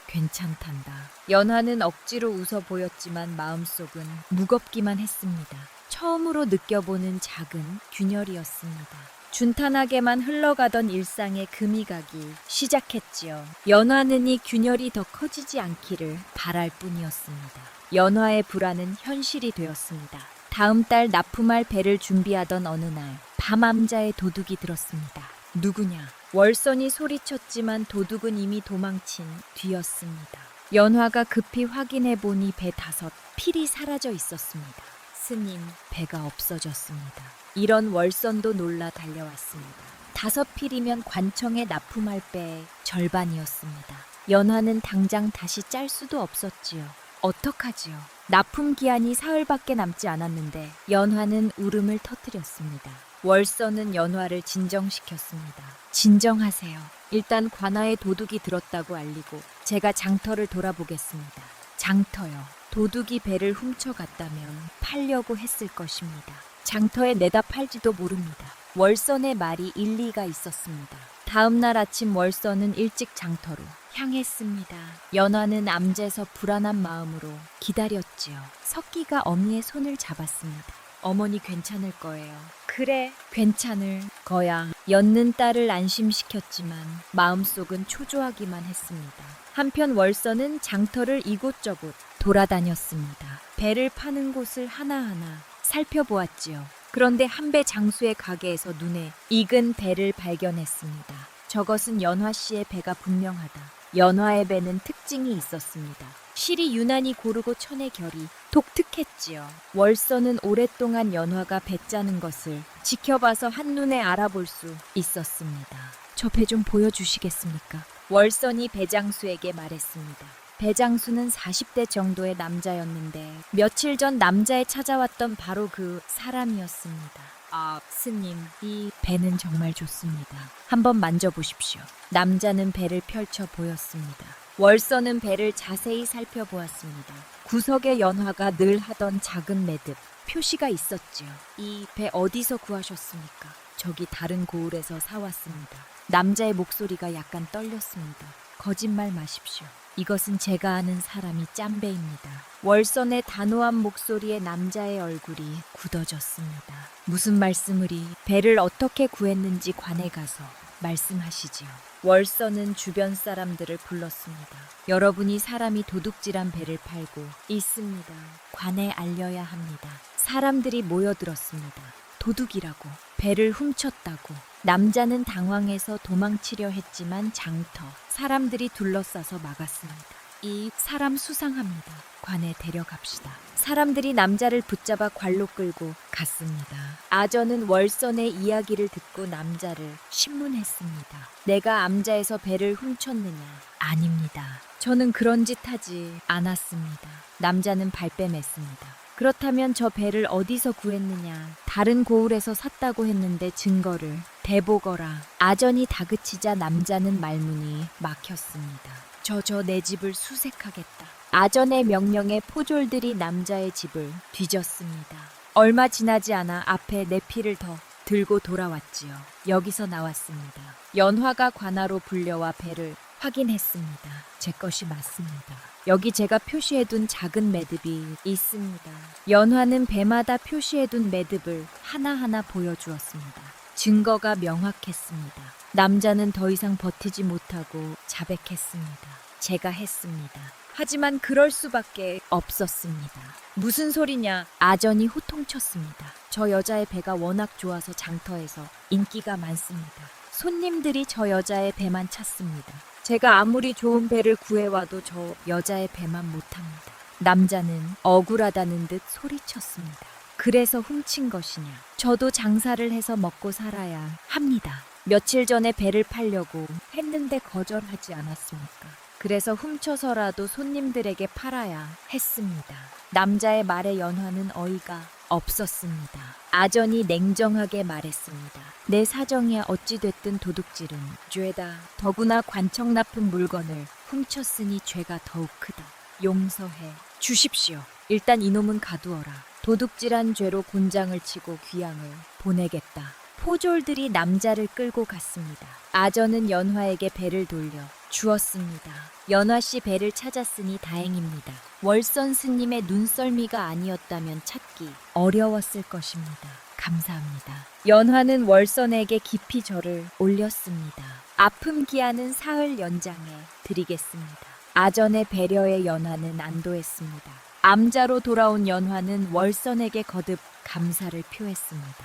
괜찮단다. 연화는 억지로 웃어 보였지만 마음속은 무겁기만 했습니다. 처음으로 느껴보는 작은 균열이었습니다. 준탄하게만 흘러가던 일상의 금이 가기 시작했지요. 연화는 이 균열이 더 커지지 않기를 바랄 뿐이었습니다. 연화의 불안은 현실이 되었습니다. 다음 달 납품할 배를 준비하던 어느 날 밤암자의 도둑이 들었습니다. 누구냐? 월선이 소리쳤지만 도둑은 이미 도망친 뒤였습니다. 연화가 급히 확인해 보니 배 5 필이 사라져 있었습니다. 스님, 배가 없어졌습니다. 이런 월선도 놀라 달려왔습니다. 5 필이면 관청에 납품할 배의 절반이었습니다. 연화는 당장 다시 짤 수도 없었지요. 어떡하지요? 납품 기한이 사흘밖에 남지 않았는데 연화는 울음을 터뜨렸습니다. 월선은 연화를 진정시켰습니다. 진정하세요. 일단 관아에 도둑이 들었다고 알리고 제가 장터를 돌아보겠습니다. 장터요. 도둑이 배를 훔쳐갔다면 팔려고 했을 것입니다. 장터에 내다 팔지도 모릅니다. 월선의 말이 일리가 있었습니다. 다음 날 아침 월선은 일찍 장터로 향했습니다. 연화는 암제서 불안한 마음으로 기다렸지요. 석기가 어미의 손을 잡았습니다. 어머니 괜찮을 거예요. 그래, 괜찮을 거야. 엿는 딸을 안심시켰지만 마음속은 초조하기만 했습니다. 한편 월선은 장터를 이곳저곳 돌아다녔습니다. 배를 파는 곳을 하나하나 살펴보았지요. 그런데 한 배 장수의 가게에서 눈에 익은 배를 발견했습니다. 저것은 연화 씨의 배가 분명하다. 연화의 배는 특징이 있었습니다. 실이 유난히 고르고 천의 결이 독특했지요. 월선은 오랫동안 연화가 배 짜는 것을 지켜봐서 한눈에 알아볼 수 있었습니다. 저 배 좀 보여주시겠습니까? 월선이 배장수에게 말했습니다. 배장수는 40대 정도의 남자였는데 며칠 전 남자에 찾아왔던 바로 그 사람이었습니다. 아, 스님, 이 배는 정말 좋습니다. 한번 만져보십시오. 남자는 배를 펼쳐 보였습니다. 월선은 배를 자세히 살펴보았습니다. 구석에 연화가 늘 하던 작은 매듭, 표시가 있었지요. 이 배 어디서 구하셨습니까? 저기 다른 고을에서 사왔습니다. 남자의 목소리가 약간 떨렸습니다. 거짓말 마십시오. 이것은 제가 아는 사람이 짠 배입니다. 월선의 단호한 목소리에 남자의 얼굴이 굳어졌습니다. 무슨 말씀을이? 배를 어떻게 구했는지 관에 가서 말씀하시지요. 월선은 주변 사람들을 불렀습니다. 여러분이 사람이 도둑질한 배를 팔고 있습니다. 관에 알려야 합니다. 사람들이 모여들었습니다. 도둑이라고, 배를 훔쳤다고. 남자는 당황해서 도망치려 했지만 장터, 사람들이 둘러싸서 막았습니다. 이 사람 수상합니다. 관에 데려갑시다. 사람들이 남자를 붙잡아 관로 끌고 갔습니다. 아전은 월선의 이야기를 듣고 남자를 신문했습니다. 내가 암자에서 배를 훔쳤느냐? 아닙니다. 저는 그런 짓 하지 않았습니다. 남자는 발뺌했습니다. 그렇다면 저 배를 어디서 구했느냐? 다른 고을에서 샀다고 했는데 증거를 대보거라. 아전이 다그치자 남자는 말문이 막혔습니다. 저 내 집을 수색하겠다. 아전의 명령에 포졸들이 남자의 집을 뒤졌습니다. 얼마 지나지 않아 앞에 네 피를 더 들고 돌아왔지요. 여기서 나왔습니다. 연화가 관아로 불려와 배를 확인했습니다. 제 것이 맞습니다. 여기 제가 표시해둔 작은 매듭이 있습니다. 연화는 배마다 표시해둔 매듭을 하나하나 보여주었습니다. 증거가 명확했습니다. 남자는 더 이상 버티지 못하고 자백했습니다. 제가 했습니다. 하지만 그럴 수밖에 없었습니다. 무슨 소리냐? 아전이 호통쳤습니다. 저 여자의 배가 워낙 좋아서 장터에서 인기가 많습니다. 손님들이 저 여자의 배만 찾습니다. 제가 아무리 좋은 배를 구해와도 저 여자의 배만 못합니다. 남자는 억울하다는 듯 소리쳤습니다. 그래서 훔친 것이냐? 저도 장사를 해서 먹고 살아야 합니다. 며칠 전에 배를 팔려고 했는데 거절하지 않았습니까? 그래서 훔쳐서라도 손님들에게 팔아야 했습니다. 남자의 말에 연화는 어이가 없었습니다. 아전이 냉정하게 말했습니다. 내 사정이야 어찌됐든 도둑질은 죄다. 더구나 관청 납품 물건을 훔쳤으니 죄가 더욱 크다. 용서해 주십시오. 일단 이놈은 가두어라. 도둑질한 죄로 곤장을 치고 귀양을 보내겠다. 포졸들이 남자를 끌고 갔습니다. 아전은 연화에게 배를 돌려 주었습니다. 연화 씨 배를 찾았으니 다행입니다. 월선 스님의 눈썰미가 아니었다면 찾기 어려웠을 것입니다. 감사합니다. 연화는 월선에게 깊이 절을 올렸습니다. 아픔 기한은 사흘 연장해 드리겠습니다. 아전의 배려에 연화는 안도했습니다. 암자로 돌아온 연화는 월선에게 거듭 감사를 표했습니다.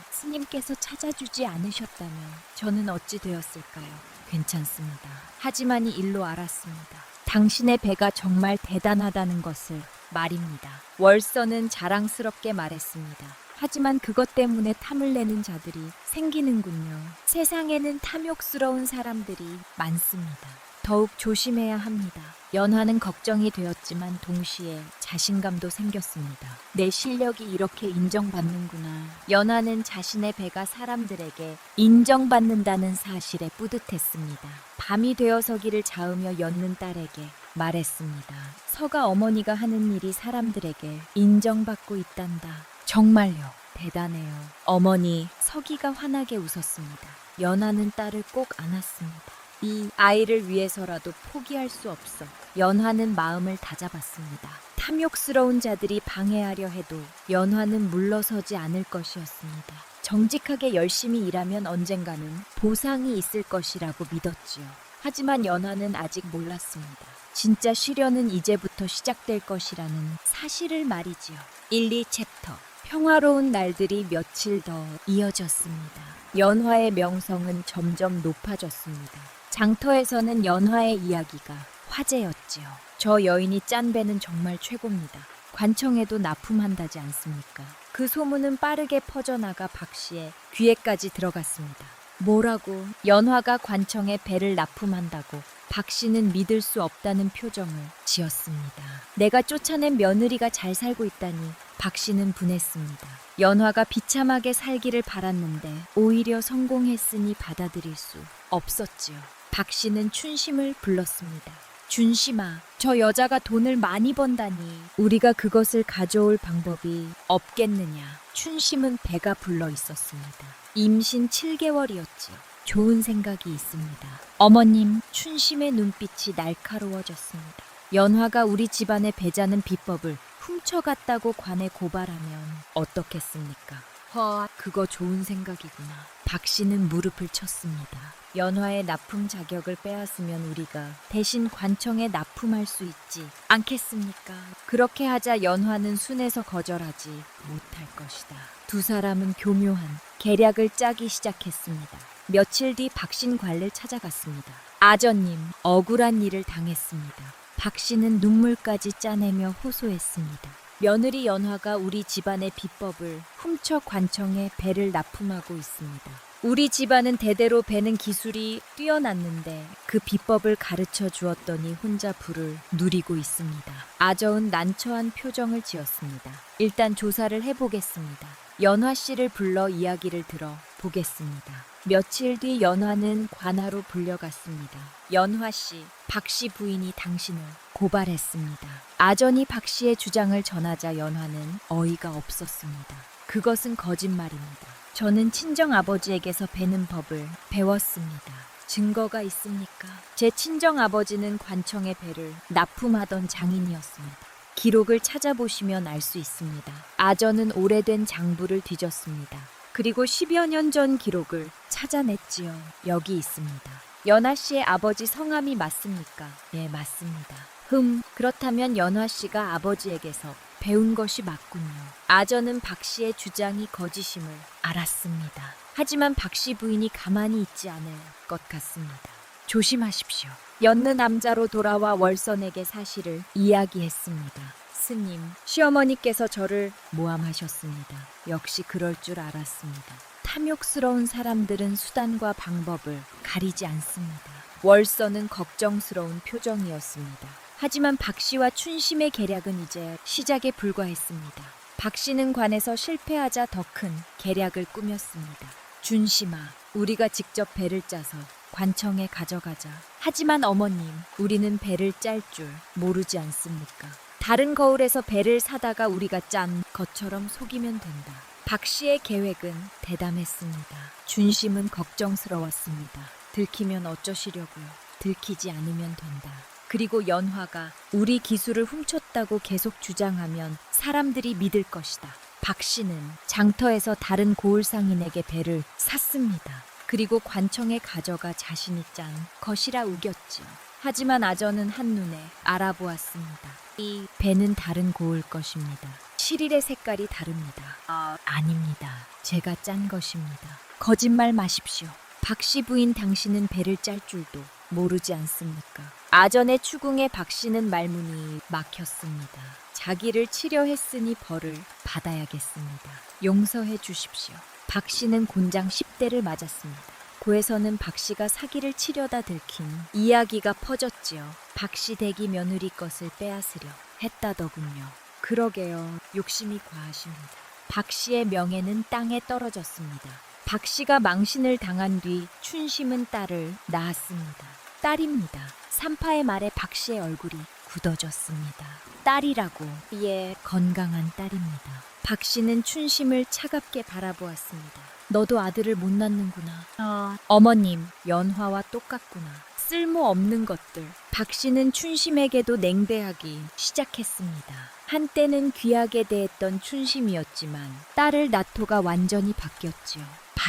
스님께서 찾아주지 않으셨다면 저는 어찌 되었을까요? 괜찮습니다. 하지만 이 일로 알았습니다. 당신의 배가 정말 대단하다는 것을 말입니다. 월선은 자랑스럽게 말했습니다. 하지만 그것 때문에 탐을 내는 자들이 생기는군요. 세상에는 탐욕스러운 사람들이 많습니다. 더욱 조심해야 합니다. 연화는 걱정이 되었지만 동시에 자신감도 생겼습니다. 내 실력이 이렇게 인정받는구나. 연화는 자신의 배가 사람들에게 인정받는다는 사실에 뿌듯했습니다. 밤이 되어서기를 자으며 엿는 딸에게 말했습니다. 서가 어머니가 하는 일이 사람들에게 인정받고 있단다. 정말요. 대단해요. 어머니, 서기가 환하게 웃었습니다. 연화는 딸을 꼭 안았습니다. 이 아이를 위해서라도 포기할 수 없어. 연화는 마음을 다잡았습니다. 탐욕스러운 자들이 방해하려 해도 연화는 물러서지 않을 것이었습니다. 정직하게 열심히 일하면 언젠가는 보상이 있을 것이라고 믿었지요. 하지만 연화는 아직 몰랐습니다. 진짜 시련은 이제부터 시작될 것이라는 사실을 말이지요. 1, 2챕터. 평화로운 날들이 며칠 더 이어졌습니다. 연화의 명성은 점점 높아졌습니다. 장터에서는 연화의 이야기가 화제였지요. 저 여인이 짠 배는 정말 최고입니다. 관청에도 납품한다지 않습니까? 그 소문은 빠르게 퍼져나가 박 씨의 귀에까지 들어갔습니다. 뭐라고? 연화가 관청에 배를 납품한다고? 박 씨는 믿을 수 없다는 표정을 지었습니다. 내가 쫓아낸 며느리가 잘 살고 있다니 박 씨는 분했습니다. 연화가 비참하게 살기를 바랐는데 오히려 성공했으니 받아들일 수 없었지요. 박 씨는 춘심을 불렀습니다. 준심아, 저 여자가 돈을 많이 번다니 우리가 그것을 가져올 방법이 없겠느냐. 춘심은 배가 불러 있었습니다. 임신 7개월이었지요. 좋은 생각이 있습니다. 어머님, 춘심의 눈빛이 날카로워졌습니다. 연화가 우리 집안의 배자는 비법을 훔쳐갔다고 관에 고발하면 어떻겠습니까? 그거 좋은 생각이구나. 박 씨는 무릎을 쳤습니다. 연화의 납품 자격을 빼앗으면 우리가 대신 관청에 납품할 수 있지 않겠습니까? 그렇게 하자 연화는 순에서 거절하지 못할 것이다. 두 사람은 교묘한 계략을 짜기 시작했습니다. 며칠 뒤 박신 관를 찾아갔습니다. 아전님, 억울한 일을 당했습니다. 박 씨는 눈물까지 짜내며 호소했습니다. 며느리 연화가 우리 집안의 비법을 훔쳐 관청에 배를 납품하고 있습니다. 우리 집안은 대대로 배는 기술이 뛰어났는데 그 비법을 가르쳐 주었더니 혼자 부를 누리고 있습니다. 아저은 난처한 표정을 지었습니다. 일단 조사를 해보겠습니다. 연화 씨를 불러 이야기를 들어 보겠습니다. 며칠 뒤 연화는 관하로 불려갔습니다. 연화 씨, 박 씨 부인이 당신을 고발했습니다. 아전이 박 씨의 주장을 전하자 연화는 어이가 없었습니다. 그것은 거짓말입니다. 저는 친정 아버지에게서 배는 법을 배웠습니다. 증거가 있습니까? 제 친정 아버지는 관청의 배를 납품하던 장인이었습니다. 기록을 찾아보시면 알 수 있습니다. 아전은 오래된 장부를 뒤졌습니다. 그리고 10여 년 전 기록을 찾아냈지요. 여기 있습니다. 연화 씨의 아버지 성함이 맞습니까? 예, 맞습니다. 그렇다면 연화 씨가 아버지에게서 배운 것이 맞군요. 아저는 박 씨의 주장이 거짓임을 알았습니다. 하지만 박 씨 부인이 가만히 있지 않을 것 같습니다. 조심하십시오. 였느 남자로 돌아와 월선에게 사실을 이야기했습니다. 스님, 시어머니께서 저를 모함하셨습니다. 역시 그럴 줄 알았습니다. 탐욕스러운 사람들은 수단과 방법을 가리지 않습니다. 월선은 걱정스러운 표정이었습니다. 하지만 박 씨와 춘심의 계략은 이제 시작에 불과했습니다. 박 씨는 관에서 실패하자 더 큰 계략을 꾸몄습니다. 준심아, 우리가 직접 배를 짜서 관청에 가져가자. 하지만 어머님, 우리는 배를 짤 줄 모르지 않습니까? 다른 거울에서 배를 사다가 우리가 짠 것처럼 속이면 된다. 박 씨의 계획은 대담했습니다. 준심은 걱정스러웠습니다. 들키면 어쩌시려고요? 들키지 않으면 된다. 그리고 연화가 우리 기술을 훔쳤다고 계속 주장하면 사람들이 믿을 것이다. 박 씨는 장터에서 다른 고을상인에게 배를 샀습니다. 그리고 관청에 가져가 자신이 짠 것이라 우겼지요. 하지만 아저는 한눈에 알아보았습니다. 이 배는 다른 고을 것입니다. 실일의 색깔이 다릅니다. 아닙니다. 제가 짠 것입니다. 거짓말 마십시오. 박 씨 부인, 당신은 배를 짤 줄도 모르지 않습니까? 아전의 추궁에 박 씨는 말문이 막혔습니다. 자기를 치려 했으니 벌을 받아야겠습니다. 용서해 주십시오. 박 씨는 곤장 10대를 맞았습니다. 고에서는 박 씨가 사기를 치려다 들킨 이야기가 퍼졌지요. 박 씨 대기 며느리 것을 빼앗으려 했다더군요. 그러게요. 욕심이 과하십니다. 박 씨의 명예는 땅에 떨어졌습니다. 박 씨가 망신을 당한 뒤 춘심은 딸을 낳았습니다. 딸입니다. 산파의 말에 박 씨의 얼굴이 굳어졌습니다. 딸이라고. 예, 건강한 딸입니다. 박 씨는 춘심을 차갑게 바라보았습니다. 너도 아들을 못 낳는구나. 어머님, 연화와 똑같구나. 쓸모없는 것들. 박 씨는 춘심에게도 냉대하기 시작했습니다. 한때는 귀하게 대했던 춘심이었지만 딸을 낳고가 완전히 바뀌었지요.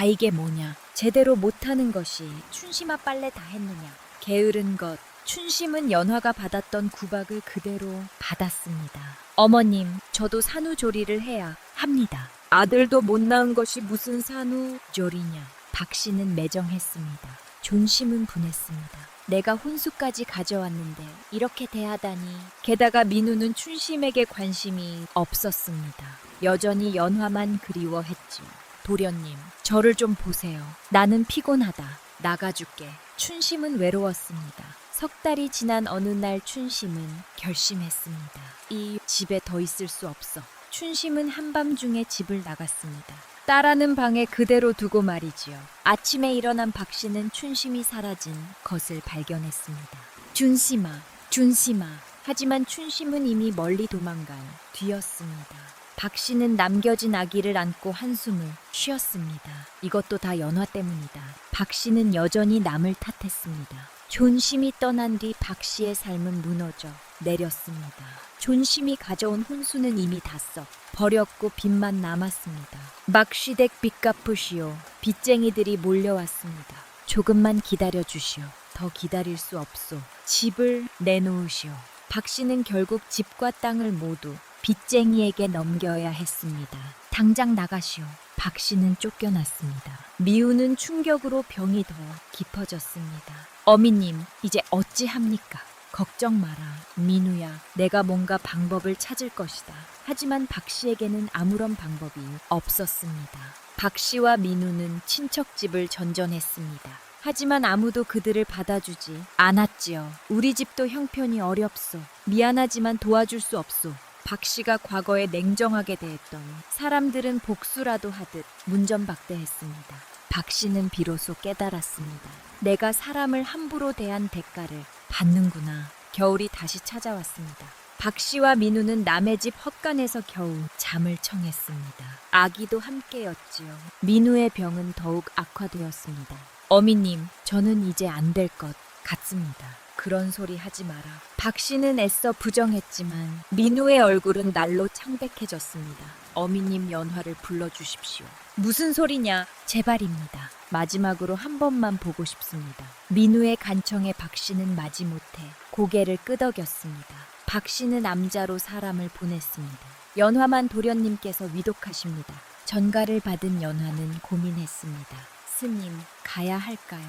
이게 뭐냐? 제대로 못하는 것이 춘심아 빨래 다 했느냐? 게으른 것. 춘심은 연화가 받았던 구박을 그대로 받았습니다. 어머님, 저도 산후조리를 해야 합니다. 아들도 못 낳은 것이 무슨 산후조리냐? 박 씨는 매정했습니다. 존심은 분했습니다. 내가 혼수까지 가져왔는데 이렇게 대하다니. 게다가 민우는 춘심에게 관심이 없었습니다. 여전히 연화만 그리워했지요. 도련님, 저를 좀 보세요. 나는 피곤하다. 나가줄게. 춘심은 외로웠습니다. 석 달이 지난 어느 날 춘심은 결심했습니다. 이 집에 더 있을 수 없어. 춘심은 한밤중에 집을 나갔습니다. 딸아는 방에 그대로 두고 말이지요. 아침에 일어난 박 씨는 춘심이 사라진 것을 발견했습니다. 준심아, 준심아. 하지만 춘심은 이미 멀리 도망간 뒤였습니다. 박 씨는 남겨진 아기를 안고 한숨을 쉬었습니다. 이것도 다 연화 때문이다. 박 씨는 여전히 남을 탓했습니다. 존심이 떠난 뒤 박 씨의 삶은 무너져 내렸습니다. 존심이 가져온 혼수는 이미 다 썩 버렸고 빚만 남았습니다. 막시댁 빚 갚으시오. 빚쟁이들이 몰려왔습니다. 조금만 기다려주시오. 더 기다릴 수 없소. 집을 내놓으시오. 박 씨는 결국 집과 땅을 모두 빚쟁이에게 넘겨야 했습니다. 당장 나가시오. 박 씨는 쫓겨났습니다. 미우는 충격으로 병이 더 깊어졌습니다. 어미님, 이제 어찌합니까? 걱정 마라. 민우야, 내가 뭔가 방법을 찾을 것이다. 하지만 박 씨에게는 아무런 방법이 없었습니다. 박 씨와 민우는 친척집을 전전했습니다. 하지만 아무도 그들을 받아주지 않았지요. 우리 집도 형편이 어렵소. 미안하지만 도와줄 수 없소. 박 씨가 과거에 냉정하게 대했던 사람들은 복수라도 하듯 문전박대했습니다. 박 씨는 비로소 깨달았습니다. 내가 사람을 함부로 대한 대가를 받는구나. 겨울이 다시 찾아왔습니다. 박 씨와 민우는 남의 집 헛간에서 겨우 잠을 청했습니다. 아기도 함께였지요. 민우의 병은 더욱 악화되었습니다. 어미님, 저는 이제 안 될 것 같습니다. 그런 소리 하지 마라. 박 씨는 애써 부정했지만 민우의 얼굴은 날로 창백해졌습니다. 어미님 연화를 불러주십시오. 무슨 소리냐? 제발입니다. 마지막으로 한 번만 보고 싶습니다. 민우의 간청에 박 씨는 마지못해 고개를 끄덕였습니다. 박 씨는 암자로 사람을 보냈습니다. 연화만 도련님께서 위독하십니다. 전가를 받은 연화는 고민했습니다. 스님, 가야 할까요?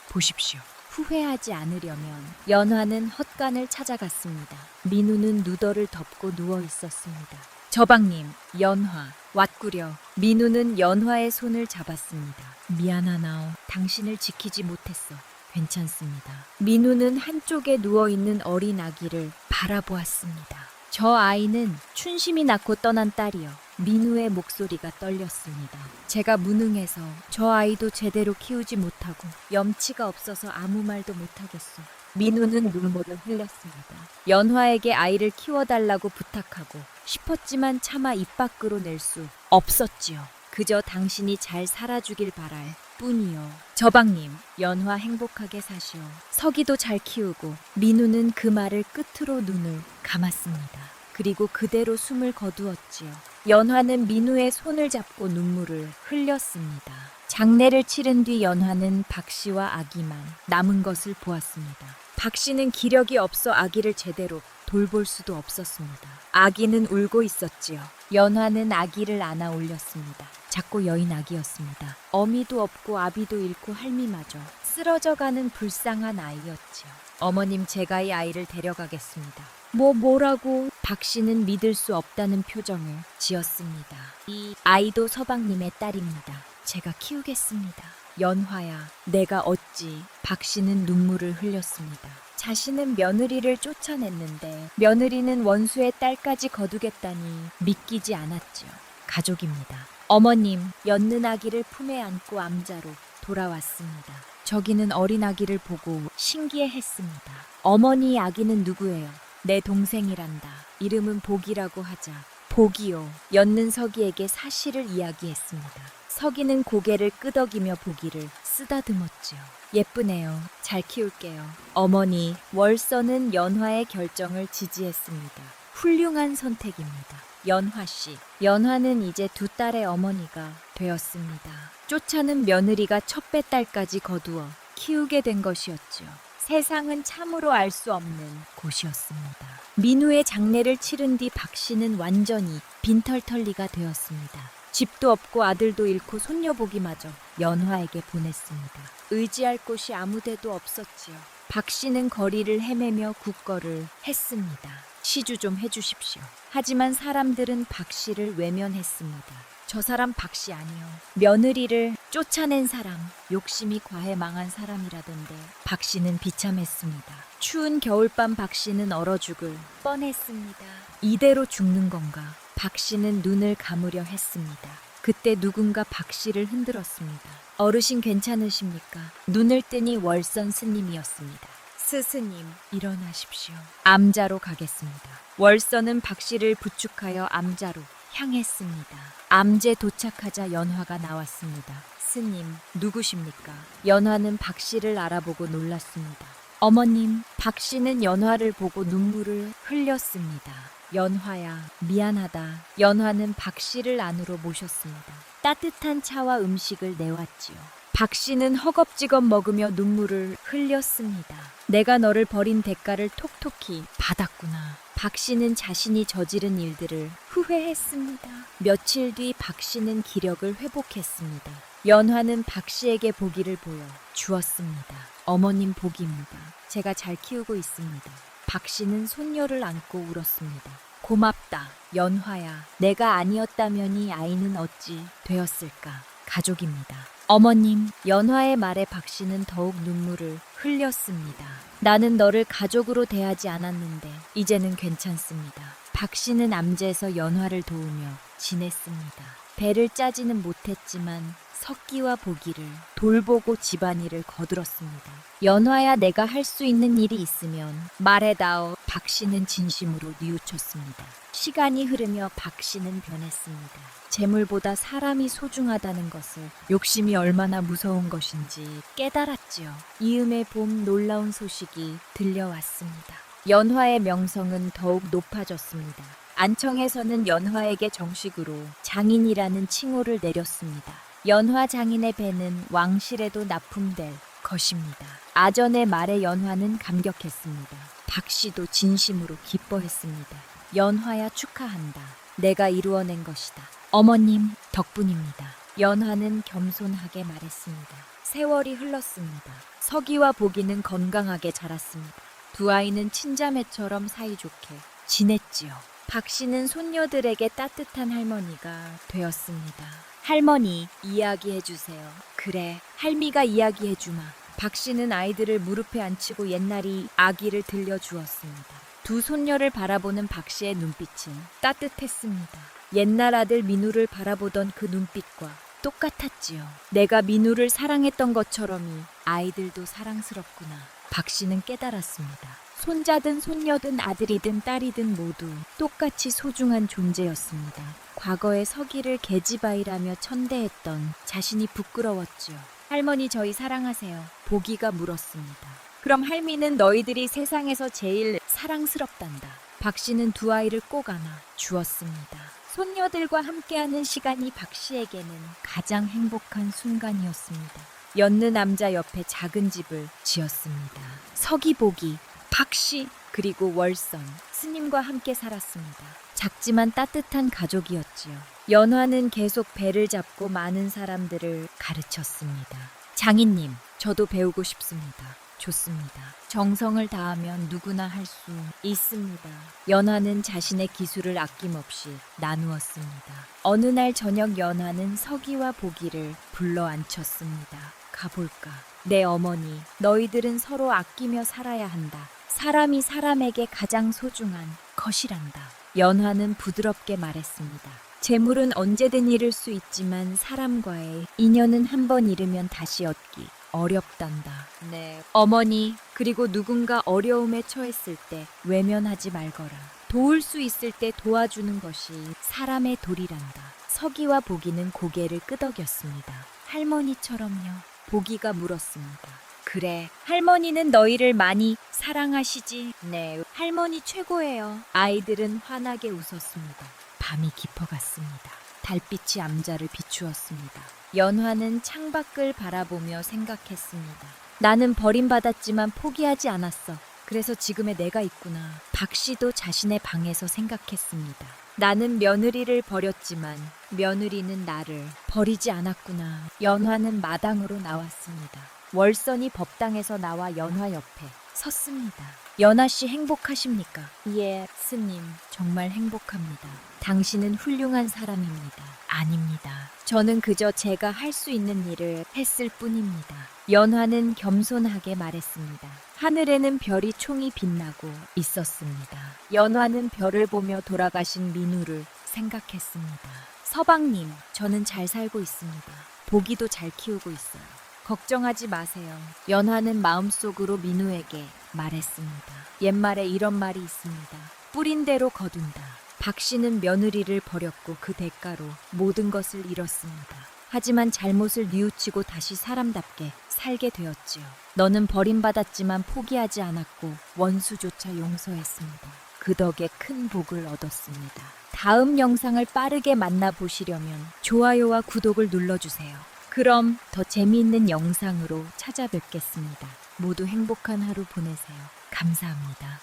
보십시오. 후회하지 않으려면 연화는 헛간을 찾아갔습니다. 민우는 누더를 덮고 누워 있었습니다. 저방님, 연화, 왔구려. 민우는 연화의 손을 잡았습니다. 미안하나오. 당신을 지키지 못했어. 괜찮습니다. 민우는 한쪽에 누워있는 어린 아기를 바라보았습니다. 저 아이는 춘심이 낳고 떠난 딸이요. 민우의 목소리가 떨렸습니다. 제가 무능해서 저 아이도 제대로 키우지 못하고 염치가 없어서 아무 말도 못하겠소. 민우는 눈물을 흘렸습니다. 연화에게 아이를 키워달라고 부탁하고 싶었지만 차마 입 밖으로 낼 수 없었지요. 그저 당신이 잘 살아주길 바랄 뿐이요. 저방님, 연화 행복하게 사시오. 서기도 잘 키우고. 민우는 그 말을 끝으로 눈을 감았습니다. 그리고 그대로 숨을 거두었지요. 연화는 민우의 손을 잡고 눈물을 흘렸습니다. 장례를 치른 뒤 연화는 박 씨와 아기만 남은 것을 보았습니다. 박 씨는 기력이 없어 아기를 제대로 돌볼 수도 없었습니다. 아기는 울고 있었지요. 연화는 아기를 안아 올렸습니다. 작고 여인 아기였습니다. 어미도 없고 아비도 잃고 할미마저 쓰러져가는 불쌍한 아이였지요. 어머님, 제가 이 아이를 데려가겠습니다. 뭐라고? 박 씨는 믿을 수 없다는 표정을 지었습니다. 이 아이도 서방님의 딸입니다. 제가 키우겠습니다. 연화야, 내가 어찌? 박 씨는 눈물을 흘렸습니다. 자신은 며느리를 쫓아냈는데 며느리는 원수의 딸까지 거두겠다니 믿기지 않았지요. 가족입니다. 어머님, 엿는 아기를 품에 안고 암자로 돌아왔습니다. 저기는 어린 아기를 보고 신기해했습니다. 어머니, 아기는 누구예요? 내 동생이란다. 이름은 복이라고 하자. 복이요. 엿는 서기에게 사실을 이야기했습니다. 서기는 고개를 끄덕이며 보기를 쓰다듬었지요. 예쁘네요. 잘 키울게요. 어머니, 월서는 연화의 결정을 지지했습니다. 훌륭한 선택입니다. 연화 씨. 연화는 이제 두 딸의 어머니가 되었습니다. 쫓아는 며느리가 첫배 딸까지 거두어 키우게 된 것이었지요. 세상은 참으로 알 수 없는 곳이었습니다. 민우의 장례를 치른 뒤 박 씨는 완전히 빈털털리가 되었습니다. 집도 없고 아들도 잃고 손녀보기마저 연화에게 보냈습니다. 의지할 곳이 아무데도 없었지요. 박 씨는 거리를 헤매며 국거를 했습니다. 시주 좀 해주십시오. 하지만 사람들은 박 씨를 외면했습니다. 저 사람 박 씨 아니요. 며느리를 쫓아낸 사람, 욕심이 과해 망한 사람이라던데. 박 씨는 비참했습니다. 추운 겨울밤 박 씨는 얼어 죽을 뻔했습니다. 이대로 죽는 건가? 박 씨는 눈을 감으려 했습니다. 그때 누군가 박 씨를 흔들었습니다. 어르신 괜찮으십니까? 눈을 뜨니 월선 스님이었습니다. 스스님, 일어나십시오. 암자로 가겠습니다. 월선은 박 씨를 부축하여 암자로 향했습니다. 암제 도착하자 연화가 나왔습니다. 스님, 누구십니까? 연화는 박 씨를 알아보고 놀랐습니다. 어머님, 박 씨는 연화를 보고 눈물을 흘렸습니다. 연화야, 미안하다. 연화는 박 씨를 안으로 모셨습니다. 따뜻한 차와 음식을 내왔지요. 박 씨는 허겁지겁 먹으며 눈물을 흘렸습니다. 내가 너를 버린 대가를 톡톡히 받았구나. 박 씨는 자신이 저지른 일들을 후회했습니다. 며칠 뒤 박 씨는 기력을 회복했습니다. 연화는 박 씨에게 보기를 보여 주었습니다. 어머님 복입니다. 제가 잘 키우고 있습니다. 박 씨는 손녀를 안고 울었습니다. 고맙다, 연화야. 내가 아니었다면 이 아이는 어찌 되었을까? 가족입니다. 어머님, 연화의 말에 박 씨는 더욱 눈물을 흘렸습니다. 나는 너를 가족으로 대하지 않았는데 이제는 괜찮습니다. 박 씨는 암제에서 연화를 도우며 지냈습니다. 배를 짜지는 못했지만 석기와 보기를 돌보고 집안일을 거들었습니다. 연화야, 내가 할 수 있는 일이 있으면 말해다오. 박 씨는 진심으로 뉘우쳤습니다. 시간이 흐르며 박 씨는 변했습니다. 재물보다 사람이 소중하다는 것을, 욕심이 얼마나 무서운 것인지 깨달았지요. 이음의 봄, 놀라운 소식이 들려왔습니다. 연화의 명성은 더욱 높아졌습니다. 안청에서는 연화에게 정식으로 장인이라는 칭호를 내렸습니다. 연화 장인의 배는 왕실에도 납품될 것입니다. 아전의 말에 연화는 감격했습니다. 박 씨도 진심으로 기뻐했습니다. 연화야, 축하한다. 내가 이루어낸 것이다. 어머님 덕분입니다. 연화는 겸손하게 말했습니다. 세월이 흘렀습니다. 석이와 보기는 건강하게 자랐습니다. 두 아이는 친자매처럼 사이좋게 지냈지요. 박 씨는 손녀들에게 따뜻한 할머니가 되었습니다. 할머니, 이야기해주세요. 그래, 할미가 이야기해주마. 박 씨는 아이들을 무릎에 앉히고 옛날이 아기를 들려주었습니다. 두 손녀를 바라보는 박 씨의 눈빛은 따뜻했습니다. 옛날 아들 민우를 바라보던 그 눈빛과 똑같았지요. 내가 민우를 사랑했던 것처럼이 아이들도 사랑스럽구나. 박 씨는 깨달았습니다. 손자든 손녀든 아들이든 딸이든 모두 똑같이 소중한 존재였습니다. 과거의 서기를 계집아이라며 천대했던 자신이 부끄러웠지요. 할머니, 저희 사랑하세요. 보기가 물었습니다. 그럼 할미는 너희들이 세상에서 제일 사랑스럽단다. 박 씨는 두 아이를 꼭 안아 주었습니다. 손녀들과 함께하는 시간이 박 씨에게는 가장 행복한 순간이었습니다. 연느 남자 옆에 작은 집을 지었습니다. 서기, 보기, 박 씨, 그리고 월선, 스님과 함께 살았습니다. 작지만 따뜻한 가족이었지요. 연화는 계속 배를 잡고 많은 사람들을 가르쳤습니다. 장인님, 저도 배우고 싶습니다. 좋습니다. 정성을 다하면 누구나 할 수 있습니다. 연화는 자신의 기술을 아낌없이 나누었습니다. 어느 날 저녁, 연화는 서기와 보기를 불러 앉혔습니다. 가볼까? 내 어머니, 너희들은 서로 아끼며 살아야 한다. 사람이 사람에게 가장 소중한 것이란다. 연화는 부드럽게 말했습니다. 재물은 언제든 잃을 수 있지만 사람과의 인연은 한 번 잃으면 다시 얻기 어렵단다. 네, 어머니, 그리고 누군가 어려움에 처했을 때 외면하지 말거라. 도울 수 있을 때 도와주는 것이 사람의 도리란다. 서기와 보기는 고개를 끄덕였습니다. 할머니처럼요? 보기가 물었습니다. 그래, 할머니는 너희를 많이 사랑하시지? 네, 할머니 최고예요. 아이들은 환하게 웃었습니다. 밤이 깊어갔습니다. 달빛이 암자를 비추었습니다. 연화는 창밖을 바라보며 생각했습니다. 나는 버림받았지만 포기하지 않았어. 그래서 지금의 내가 있구나. 박 씨도 자신의 방에서 생각했습니다. 나는 며느리를 버렸지만 며느리는 나를 버리지 않았구나. 연화는 마당으로 나왔습니다. 월선이 법당에서 나와 연화 옆에 섰습니다. 연화 씨 행복하십니까? 예, 스님, 정말 행복합니다. 당신은 훌륭한 사람입니다. 아닙니다. 저는 그저 제가 할 수 있는 일을 했을 뿐입니다. 연화는 겸손하게 말했습니다. 하늘에는 별이 총이 빛나고 있었습니다. 연화는 별을 보며 돌아가신 민우를 생각했습니다. 서방님, 저는 잘 살고 있습니다. 보기도 잘 키우고 있어요. 걱정하지 마세요. 연화는 마음속으로 민우에게 말했습니다. 옛말에 이런 말이 있습니다. 뿌린 대로 거둔다. 박 씨는 며느리를 버렸고 그 대가로 모든 것을 잃었습니다. 하지만 잘못을 뉘우치고 다시 사람답게 살게 되었지요. 너는 버림받았지만 포기하지 않았고 원수조차 용서했습니다. 그 덕에 큰 복을 얻었습니다. 다음 영상을 빠르게 만나보시려면 좋아요와 구독을 눌러주세요. 그럼 더 재미있는 영상으로 찾아뵙겠습니다. 모두 행복한 하루 보내세요. 감사합니다.